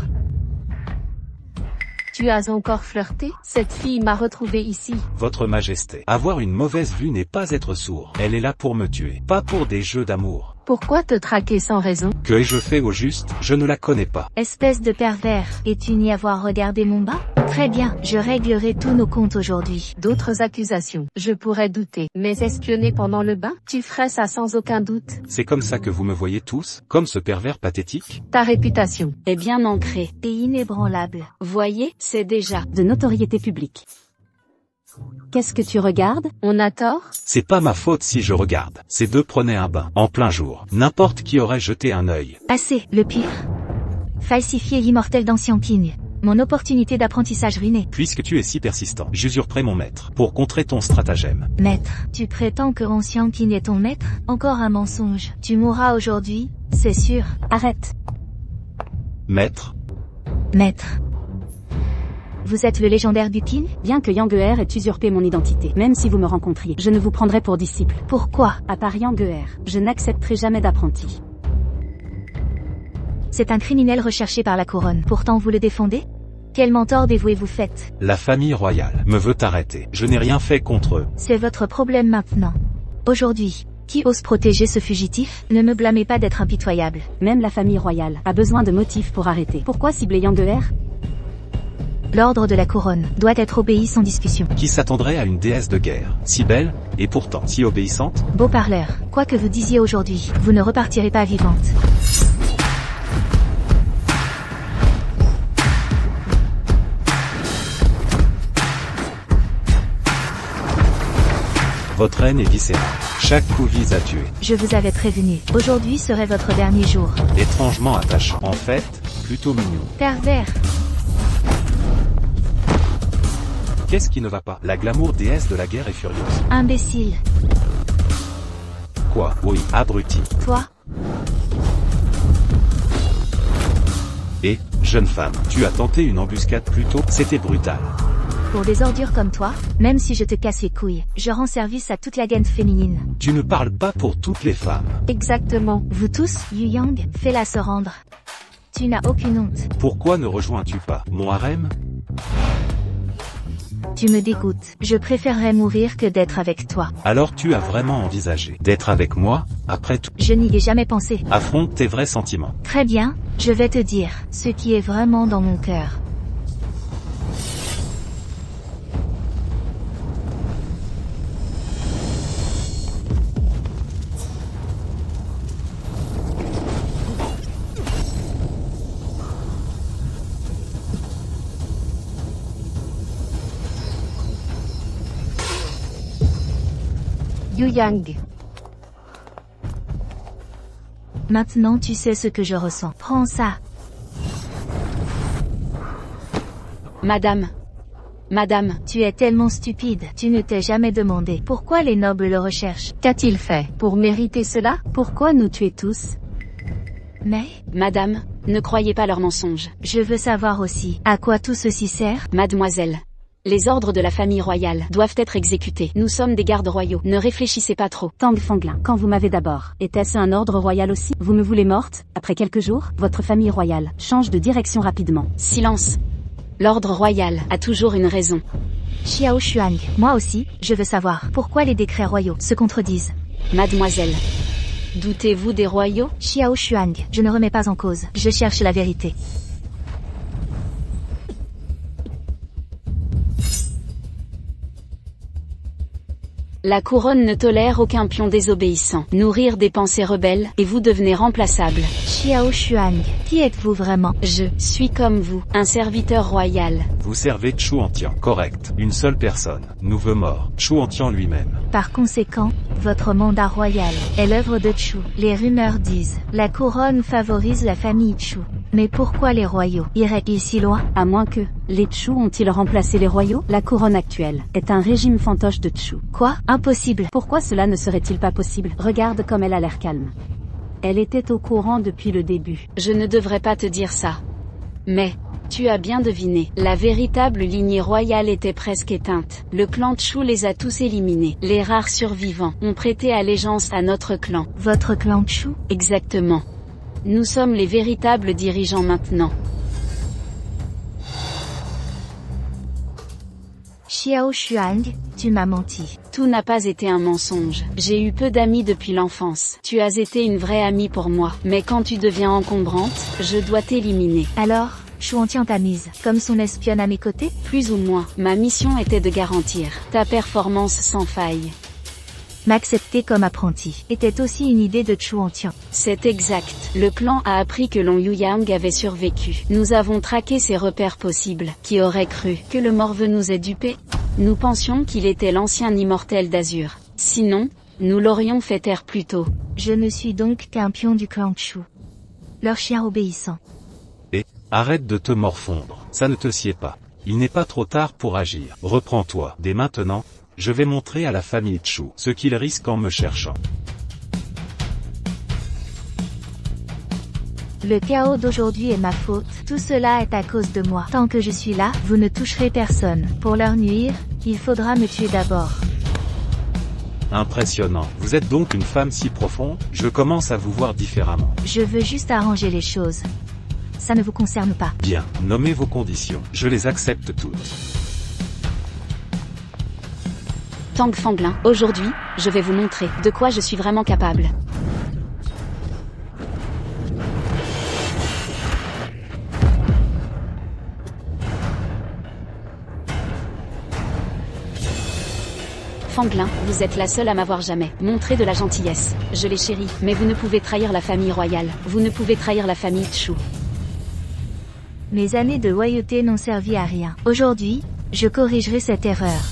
Tu as encore flirté? Cette fille m'a retrouvé ici. Votre Majesté, avoir une mauvaise vue n'est pas être sourd. Elle est là pour me tuer, pas pour des jeux d'amour. Pourquoi te traquer sans raison? Que ai-je fait au juste? Je ne la connais pas. Espèce de pervers, et tu n'y avoir regardé mon bas? Très bien, je réglerai tous nos comptes aujourd'hui. D'autres accusations. Je pourrais douter. Mais espionner pendant le bain? Tu ferais ça sans aucun doute. C'est comme ça que vous me voyez tous? Comme ce pervers pathétique? Ta réputation est bien ancrée. Et inébranlable. Voyez, c'est déjà de notoriété publique. Qu'est-ce que tu regardes? On a tort? C'est pas ma faute si je regarde. Ces 2 prenaient un bain, en plein jour. N'importe qui aurait jeté un œil. Assez, le pire. Falsifier l'immortel d'Ancien King. Mon opportunité d'apprentissage ruinée. Puisque tu es si persistant, j'usurperai mon maître, pour contrer ton stratagème. Maître, tu prétends que Ancien King est ton maître? Encore un mensonge. Tu mourras aujourd'hui, c'est sûr. Arrête. Maître. Maître. Vous êtes le légendaire du King? Bien que Yang ait usurpé mon identité, même si vous me rencontriez, je ne vous prendrai pour disciple. Pourquoi? À part Yang, je n'accepterai jamais d'apprenti. C'est un criminel recherché par la couronne. Pourtant vous le défendez? Quel mentor dévoué vous faites? La famille royale me veut arrêter. Je n'ai rien fait contre eux. C'est votre problème maintenant. Aujourd'hui, qui ose protéger ce fugitif? Ne me blâmez pas d'être impitoyable. Même la famille royale a besoin de motifs pour arrêter. Pourquoi cibler Yang? L'ordre de la couronne doit être obéi sans discussion. Qui s'attendrait à une déesse de guerre, si belle, et pourtant si obéissante? Beau parleur, quoi que vous disiez aujourd'hui, vous ne repartirez pas vivante. Votre haine est viscérale. Chaque coup vise à tuer. Je vous avais prévenu. Aujourd'hui serait votre dernier jour. Étrangement attachant. En fait, plutôt mignon. Pervers. Qu'est-ce qui ne va pas? La glamour déesse de la guerre est furieuse. Imbécile. Quoi? Oui, abruti. Toi? Et, jeune femme, tu as tenté une embuscade plus tôt? C'était brutal. Pour des ordures comme toi, même si je te casse les couilles, je rends service à toute la gaine féminine. Tu ne parles pas pour toutes les femmes. Exactement. Vous tous, Yu Yang, fais-la se rendre. Tu n'as aucune honte. Pourquoi ne rejoins-tu pas mon harem? Tu me dégoûtes. Je préférerais mourir que d'être avec toi. Alors tu as vraiment envisagé d'être avec moi, après tout? Je n'y ai jamais pensé. Affronte tes vrais sentiments. Très bien, je vais te dire ce qui est vraiment dans mon cœur. Yu Yang. Maintenant tu sais ce que je ressens. Prends ça. Madame. Madame. Tu es tellement stupide. Tu ne t'es jamais demandé pourquoi les nobles le recherchent. Qu'a-t-il fait pour mériter cela? Pourquoi nous tuer tous? Mais, Madame, ne croyez pas leurs mensonges. je veux savoir aussi, à quoi tout ceci sert? Mademoiselle. Les ordres de la famille royale doivent être exécutés. Nous sommes des gardes royaux. Ne réfléchissez pas trop. Tang Fanglin, quand vous m'avez d'abord, était-ce un ordre royal aussi? Vous me voulez morte? Après quelques jours, votre famille royale change de direction rapidement. Silence. L'ordre royal a toujours une raison. Xiao Xuang, moi aussi, je veux savoir, pourquoi les décrets royaux se contredisent? Mademoiselle. Doutez-vous des royaux? Xiao Xuang, je ne remets pas en cause, je cherche la vérité. La couronne ne tolère aucun pion désobéissant. Nourrir des pensées rebelles, et vous devenez remplaçable. Xiao Xuang, qui êtes-vous vraiment? Je suis comme vous, un serviteur royal. Vous servez Chu Antian. Correct. Une seule personne. Nous veut mort. Chu Antian lui-même. Par conséquent, votre mandat royal est l'œuvre de Chu. Les rumeurs disent, la couronne favorise la famille Chu. Mais pourquoi les royaux iraient-ils si loin? À moins que, les Chu ont-ils remplacé les royaux? La couronne actuelle est un régime fantoche de Chu. Quoi? Impossible. Pourquoi cela ne serait-il pas possible? Regarde comme elle a l'air calme. Elle était au courant depuis le début. Je ne devrais pas te dire ça. Mais, tu as bien deviné, la véritable lignée royale était presque éteinte. Le clan Chu les a tous éliminés. Les rares survivants ont prêté allégeance à notre clan. Votre clan Chu? Exactement. Nous sommes les véritables dirigeants maintenant. Xiao Xuang, tu m'as menti. Tout n'a pas été un mensonge. J'ai eu peu d'amis depuis l'enfance. Tu as été une vraie amie pour moi. Mais quand tu deviens encombrante, je dois t'éliminer. Alors, Chu Antian t'a mise comme son espionne à mes côtés? Plus ou moins. Ma mission était de garantir ta performance sans faille. M'accepter comme apprenti était aussi une idée de Chu Antian. C'est exact. Le clan a appris que Long Yuyang avait survécu. Nous avons traqué ses repères possibles. Qui aurait cru que le morveux nous ait dupés? Nous pensions qu'il était l'ancien immortel d'Azur. Sinon, nous l'aurions fait taire plus tôt. Je ne suis donc qu'un pion du clan Chu. Leur chien obéissant. Et, arrête de te morfondre. Ça ne te sied pas. Il n'est pas trop tard pour agir. Reprends-toi. Dès maintenant, je vais montrer à la famille Chu ce qu'ils risquent en me cherchant. Le chaos d'aujourd'hui est ma faute, tout cela est à cause de moi. Tant que je suis là, vous ne toucherez personne. Pour leur nuire, il faudra me tuer d'abord. Impressionnant. Vous êtes donc une femme si profonde, je commence à vous voir différemment. Je veux juste arranger les choses. Ça ne vous concerne pas. Bien, nommez vos conditions. Je les accepte toutes. Tang Fanglin, aujourd'hui, je vais vous montrer de quoi je suis vraiment capable. Fanglin, vous êtes la seule à m'avoir jamais montré de la gentillesse. Je les chéris, mais vous ne pouvez trahir la famille royale. Vous ne pouvez trahir la famille Chu. Mes années de loyauté n'ont servi à rien. Aujourd'hui, je corrigerai cette erreur.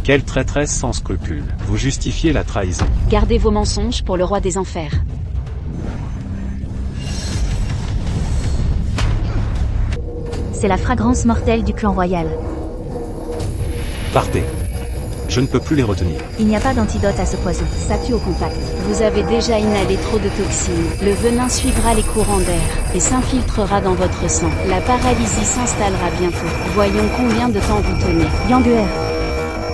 Quelle traîtresse sans scrupules. Vous justifiez la trahison. Gardez vos mensonges pour le roi des enfers. C'est la fragrance mortelle du clan royal. Partez. Je ne peux plus les retenir. Il n'y a pas d'antidote à ce poison. Ça tue au contact. Vous avez déjà inhalé trop de toxines. Le venin suivra les courants d'air et s'infiltrera dans votre sang. La paralysie s'installera bientôt. Voyons combien de temps vous tenez. Yang.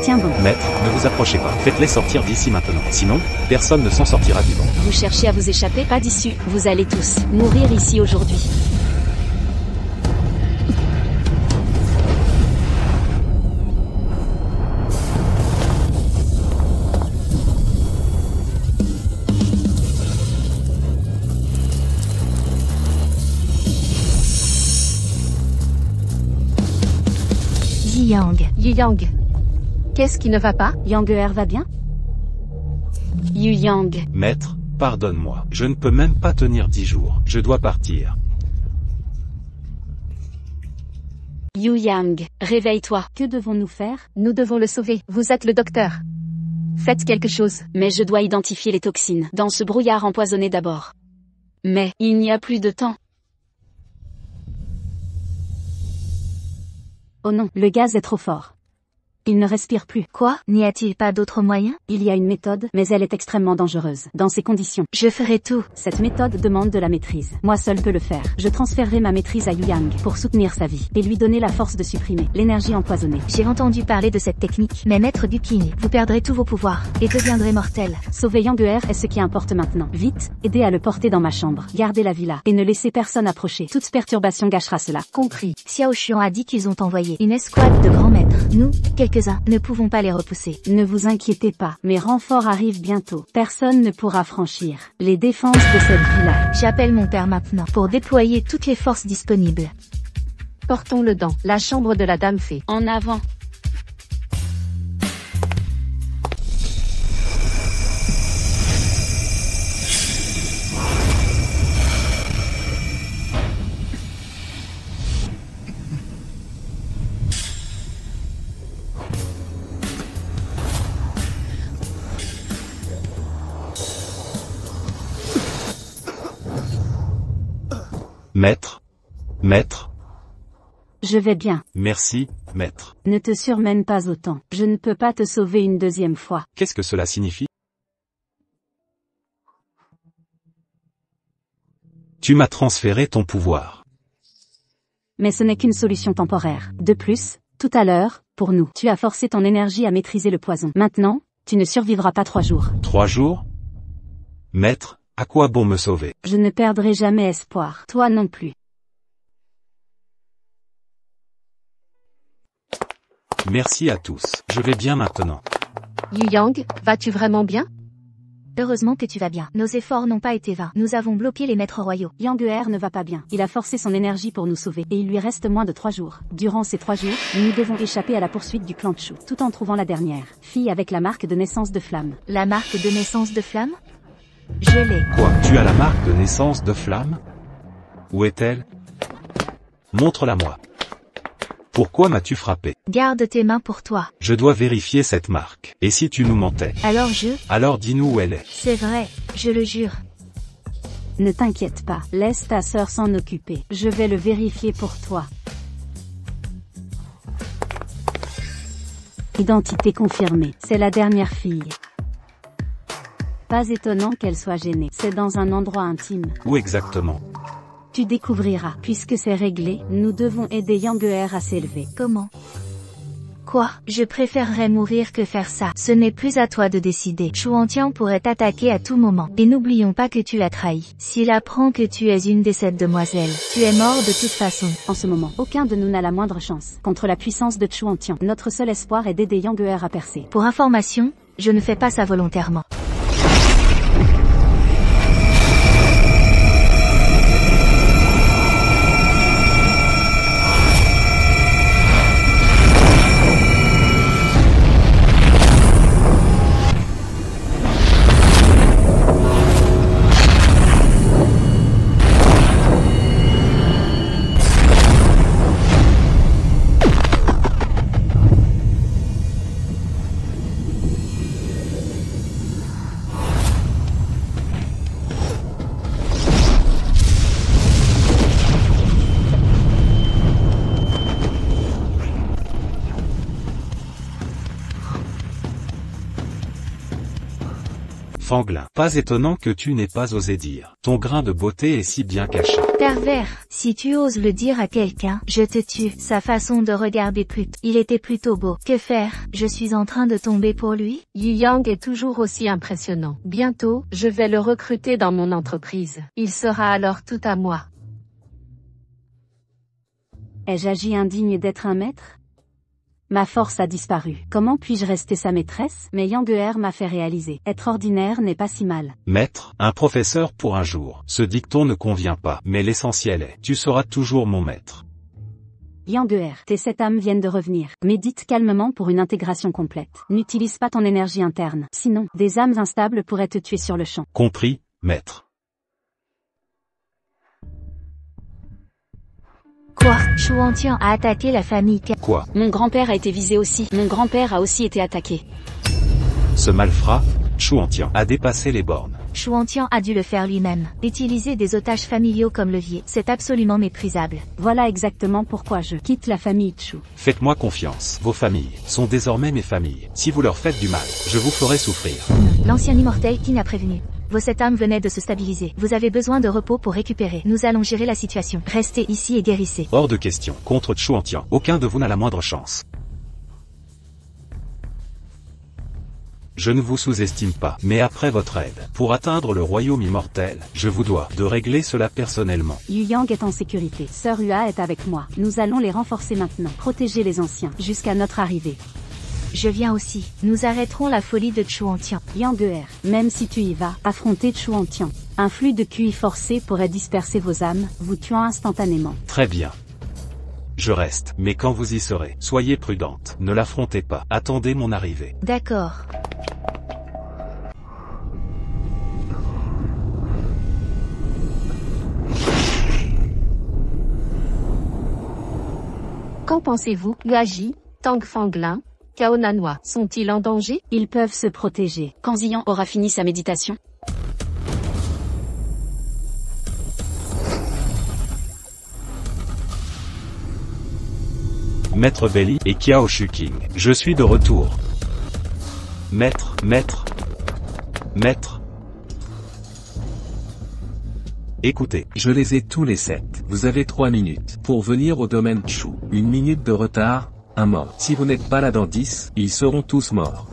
Tiens bon. Maître, ne vous approchez pas. Faites-les sortir d'ici maintenant. Sinon, personne ne s'en sortira vivant. Vous cherchez à vous échapper? Pas d'issue. Vous allez tous mourir ici aujourd'hui. Yang. Yang. Qu'est-ce qui ne va pas? Yang va bien? Yang. Maître, pardonne-moi. Je ne peux même pas tenir 10 jours. Je dois partir. Yang, réveille-toi. Que devons-nous faire? Nous devons le sauver. Vous êtes le docteur. Faites quelque chose. Mais je dois identifier les toxines dans ce brouillard empoisonné d'abord. Mais, il n'y a plus de temps. Oh non, le gaz est trop fort. Il ne respire plus. Quoi? N'y a-t-il pas d'autre moyen? Il y a une méthode, mais elle est extrêmement dangereuse. Dans ces conditions, Je ferai tout. cette méthode demande de la maîtrise. Moi seul peux le faire. Je transférerai ma maîtrise à Yu Yang pour soutenir sa vie et lui donner la force de supprimer l'énergie empoisonnée. J'ai entendu parler de cette technique, mais maître du Qing, vous perdrez tous vos pouvoirs et deviendrez mortel. Sauver Yang est ce qui importe maintenant. Vite, aidez à le porter dans ma chambre. Gardez la villa et ne laissez personne approcher. Toute perturbation gâchera cela. Compris. Xiao Xuan a dit qu'ils ont envoyé une escouade de grands maîtres. Nous, quelques-uns, ne pouvons pas les repousser. Ne vous inquiétez pas, mes renforts arrivent bientôt. Personne ne pourra franchir les défenses de cette villa. J'appelle mon père maintenant pour déployer toutes les forces disponibles. Portons-le dans la chambre de la dame fée. En avant. Maître. Maître. Je vais bien. Merci, maître. Ne te surmène pas autant. Je ne peux pas te sauver une deuxième fois. Qu'est-ce que cela signifie? Tu m'as transféré ton pouvoir. Mais ce n'est qu'une solution temporaire. De plus, tout à l'heure, pour nous, tu as forcé ton énergie à maîtriser le poison. Maintenant, tu ne survivras pas 3 jours. 3 jours? Maître, à quoi bon me sauver? Je ne perdrai jamais espoir. Toi non plus. Merci à tous. Je vais bien maintenant. Yu Yang, vas-tu vraiment bien? Heureusement que tu vas bien. Nos efforts n'ont pas été vains. Nous avons bloqué les maîtres royaux. Yang ne va pas bien. Il a forcé son énergie pour nous sauver. Et il lui reste moins de 3 jours. Durant ces 3 jours, nous devons échapper à la poursuite du clan Chu, tout en trouvant la dernière fille avec la marque de naissance de flamme. La marque de naissance de flamme? Je l'ai. Quoi? Tu as la marque de naissance de Flamme? Où est-elle? Montre-la-moi. Pourquoi m'as-tu frappé? Garde tes mains pour toi. Je dois vérifier cette marque. Et si tu nous mentais? Alors dis-nous où elle est. C'est vrai, je le jure. Ne t'inquiète pas, laisse ta sœur s'en occuper. Je vais le vérifier pour toi. Identité confirmée. C'est la dernière fille. Pas étonnant qu'elle soit gênée. C'est dans un endroit intime. Où exactement? Tu découvriras. Puisque c'est réglé, nous devons aider Yang à s'élever. Comment? Quoi? Je préférerais mourir que faire ça. Ce n'est plus à toi de décider. Chuantian pourrait t'attaquer à tout moment. Et n'oublions pas que tu l'as trahi. S'il apprend que tu es une des 7 demoiselles, tu es mort de toute façon. En ce moment, aucun de nous n'a la moindre chance. Contre la puissance de Chuantian, notre seul espoir est d'aider Yang à percer. Pour information, je ne fais pas ça volontairement. Fanglin. Pas étonnant que tu n'aies pas osé dire. Ton grain de beauté est si bien caché. Pervers, si tu oses le dire à quelqu'un, je te tue. Sa façon de regarder pute. Il était plutôt beau. Que faire? Je suis en train de tomber pour lui? Yu Yang est toujours aussi impressionnant. Bientôt, je vais le recruter dans mon entreprise. Il sera alors tout à moi. Ai-je agi indigne d'être un maître? Ma force a disparu. Comment puis-je rester sa maîtresse? Mais Yang m'a fait réaliser. Être ordinaire n'est pas si mal. Maître, un professeur pour un jour. Ce dicton ne convient pas, mais l'essentiel est, tu seras toujours mon maître. Yang tes 7 âmes viennent de revenir. Médite calmement pour une intégration complète. N'utilise pas ton énergie interne. Sinon, des âmes instables pourraient te tuer sur le champ. Compris, maître. Quoi? Chuantian a attaqué la famille. Quoi? Mon grand-père a été visé aussi. Mon grand-père a aussi été attaqué. Ce malfrat, Chuantian, a dépassé les bornes. Shu Antian a dû le faire lui-même. Utiliser des otages familiaux comme levier, c'est absolument méprisable. Voilà exactement pourquoi je quitte la famille Chu. Faites-moi confiance. Vos familles sont désormais mes familles. Si vous leur faites du mal, je vous ferai souffrir. L'ancien immortel King a prévenu. Vos 7 âmes venaient de se stabiliser. Vous avez besoin de repos pour récupérer. Nous allons gérer la situation. Restez ici et guérissez. Hors de question. Contre Chu Antian, aucun de vous n'a la moindre chance. Je ne vous sous-estime pas, mais après votre aide, pour atteindre le royaume immortel, je vous dois de régler cela personnellement. Yu Yang est en sécurité. Sœur Hua est avec moi. Nous allons les renforcer maintenant. Protéger les anciens, jusqu'à notre arrivée. Je viens aussi. Nous arrêterons la folie de Chu Antian. Yang Er, même si tu y vas, affronter Chu Antian. Un flux de QI forcé pourrait disperser vos âmes, vous tuant instantanément. Très bien. Je reste, mais quand vous y serez, soyez prudente. Ne l'affrontez pas. Attendez mon arrivée. D'accord. Qu'en pensez-vous? Luaji, Tang Fanglin, Cao Nanhua sont-ils en danger? Ils peuvent se protéger. Quand Ziyan aura fini sa méditation. Maître Belli et Kiao Shuking, je suis de retour. Maître. Écoutez, Je les ai tous les 7. Vous avez 3 minutes pour venir au domaine Chu. 1 minute de retard, un mort. Si vous n'êtes pas là dans 10, ils seront tous morts.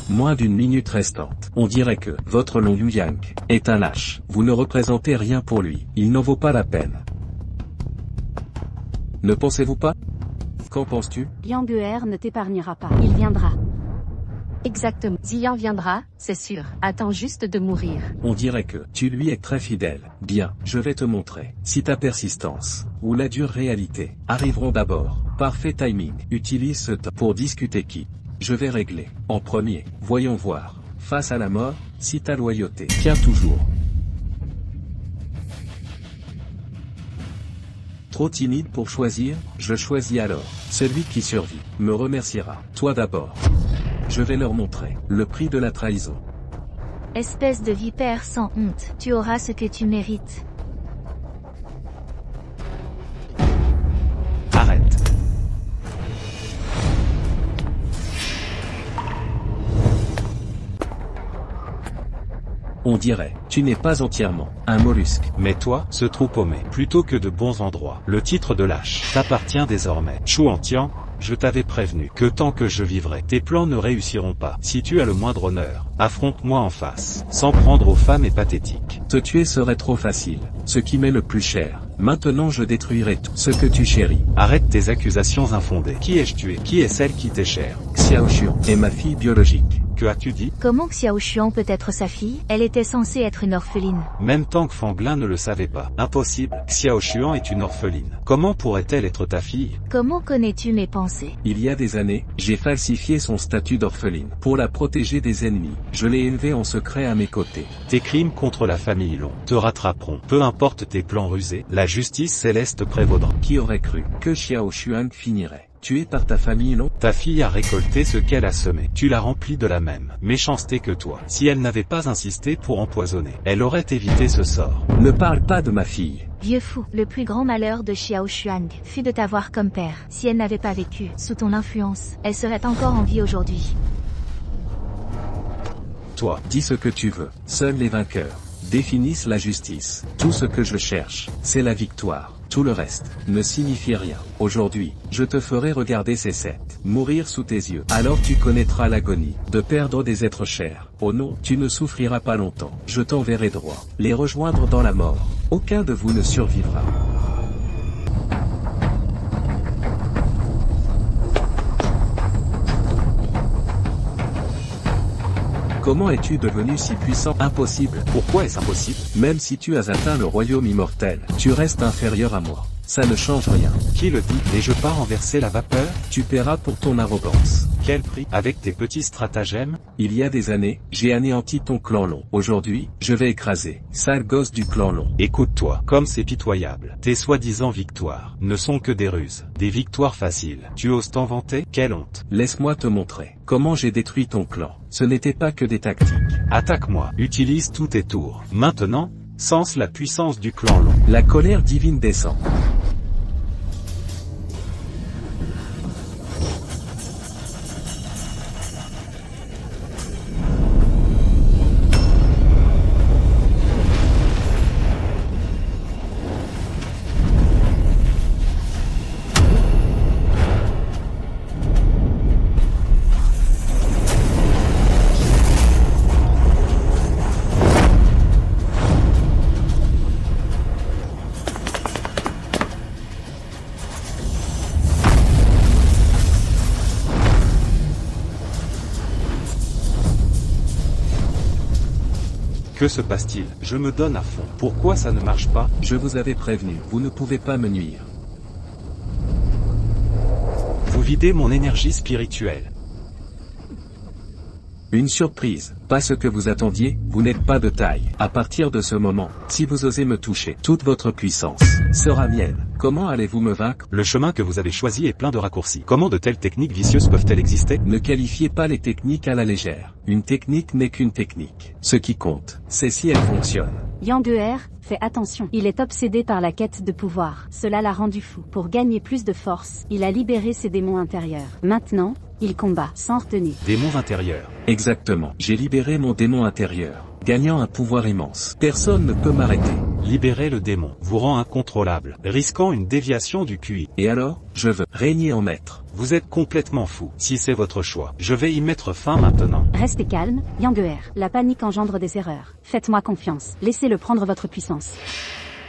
Moins d'1 minute restante. On dirait que votre long Yu Yang est un lâche. Vous ne représentez rien pour lui. Il n'en vaut pas la peine. Ne pensez-vous pas? Qu'en penses-tu? Yang Er ne t'épargnera pas. Il viendra. Exactement. Ziyan viendra, c'est sûr. Attends juste de mourir. On dirait que tu lui es très fidèle. Bien, je vais te montrer. Si ta persistance, ou la dure réalité, arriveront d'abord. Parfait timing. Utilise ce temps pour discuter qui. Je vais régler. En premier, voyons voir. Face à la mort, si ta loyauté tient toujours. Trop timide pour choisir, je choisis alors. Celui qui survit, me remerciera. Toi d'abord. Je vais leur montrer le prix de la trahison. Espèce de vipère sans honte. Tu auras ce que tu mérites. Arrête. On dirait, tu n'es pas entièrement un mollusque. Mais toi, ce trou paumé, plutôt que de bons endroits, le titre de lâche t'appartient désormais. Chu Antian, je t'avais prévenu que tant que je vivrai, tes plans ne réussiront pas. Si tu as le moindre honneur, affronte-moi en face, sans prendre aux femmes et pathétique. Te tuer serait trop facile, ce qui m'est le plus cher. Maintenant je détruirai tout ce que tu chéris. Arrête tes accusations infondées. Qui ai-je tué? Qui est celle qui t'est chère? Xiao Xuan est ma fille biologique. Que as-tu dit? Comment Xiao Xuan peut être sa fille? Elle était censée être une orpheline. Même Tang Fanglin ne le savait pas. Impossible. Xiao Xuan est une orpheline. Comment pourrait-elle être ta fille? Comment connais-tu mes pensées? Il y a des années, j'ai falsifié son statut d'orpheline pour la protéger des ennemis. Je l'ai élevée en secret à mes côtés. Tes crimes contre la famille Long te rattraperont. Peu importe tes plans rusés, la justice céleste prévaudra. Qui aurait cru que Xiao Xuan finirait tué par ta famille Long? Ta fille a récolté ce qu'elle a semé. Tu l'as remplie de la même méchanceté que toi. Si elle n'avait pas insisté pour empoisonner, elle aurait évité ce sort. Ne parle pas de ma fille. Vieux fou, le plus grand malheur de Xiao Xuan fut de t'avoir comme père. Si elle n'avait pas vécu sous ton influence, elle serait encore en vie aujourd'hui. Toi, dis ce que tu veux. Seuls les vainqueurs définissent la justice. Tout ce que je cherche, c'est la victoire. Tout le reste ne signifie rien. Aujourd'hui, je te ferai regarder ces 7 mourir sous tes yeux. Alors tu connaîtras l'agonie de perdre des êtres chers. Oh non, tu ne souffriras pas longtemps. Je t'enverrai droit les rejoindre dans la mort. Aucun de vous ne survivra. Comment es-tu devenu si puissant? Impossible. Pourquoi est-ce impossible? Même si tu as atteint le royaume immortel, tu restes inférieur à moi. Ça ne change rien. Qui le dit? Et je pars renverser la vapeur? Tu paieras pour ton arrogance. Quel prix? Avec tes petits stratagèmes? Il y a des années, j'ai anéanti ton clan long. Aujourd'hui, je vais écraser, sale gosse du clan long. Écoute-toi, comme c'est pitoyable. Tes soi-disant victoires ne sont que des ruses, des victoires faciles. Tu oses t'en vanter? Quelle honte! Laisse-moi te montrer comment j'ai détruit ton clan. Ce n'était pas que des tactiques. Attaque-moi, utilise tous tes tours. Maintenant, sense la puissance du clan long. La colère divine descend. Que se passe-t-il? Je me donne à fond. Pourquoi ça ne marche pas? Je vous avais prévenu, vous ne pouvez pas me nuire. Vous videz mon énergie spirituelle. Une surprise, pas ce que vous attendiez, vous n'êtes pas de taille. À partir de ce moment, si vous osez me toucher, toute votre puissance sera mienne. Comment allez-vous me vaincre? Le chemin que vous avez choisi est plein de raccourcis. Comment de telles techniques vicieuses peuvent-elles exister? Ne qualifiez pas les techniques à la légère. Une technique n'est qu'une technique. Ce qui compte, c'est si elle fonctionne. Yang fais attention. Il est obsédé par la quête de pouvoir. Cela l'a rendu fou. Pour gagner plus de force, il a libéré ses démons intérieurs. Maintenant, il combat sans retenue. Démons intérieurs. Exactement. J'ai libéré mon démon intérieur, gagnant un pouvoir immense. Personne ne peut m'arrêter. Libérer le démon vous rend incontrôlable, risquant une déviation du QI. Et alors, je veux régner en maître. Vous êtes complètement fou. Si c'est votre choix, je vais y mettre fin maintenant. Restez calme, Yang. La panique engendre des erreurs. Faites-moi confiance. Laissez-le prendre votre puissance.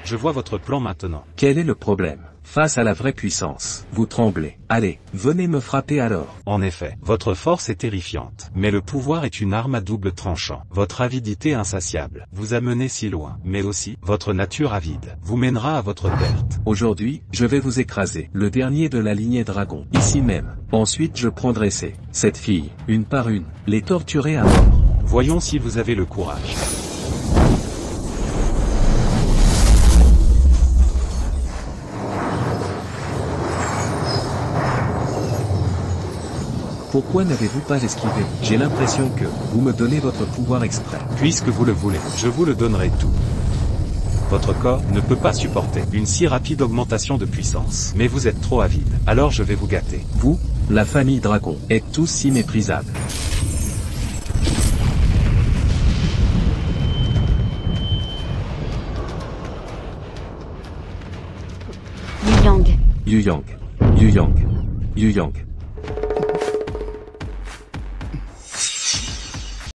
Je vois votre plan maintenant. Quel est le problème? Face à la vraie puissance, vous tremblez. Allez, venez me frapper alors. En effet, votre force est terrifiante. Mais le pouvoir est une arme à double tranchant. Votre avidité insatiable vous a mené si loin. Mais aussi, votre nature avide vous mènera à votre perte. Aujourd'hui, je vais vous écraser. Le dernier de la lignée dragon. Ici même. Ensuite je prendrai cette fille, une par une, les torturer à mort. Voyons si vous avez le courage. Pourquoi n'avez-vous pas esquivé? J'ai l'impression que vous me donnez votre pouvoir exprès. Puisque vous le voulez, je vous le donnerai tout. Votre corps ne peut pas supporter une si rapide augmentation de puissance. Mais vous êtes trop avide, alors je vais vous gâter. Vous, la famille dragon, êtes tous si méprisables. Yu Yang. Yu Yang. Yu Yang. Yu Yang.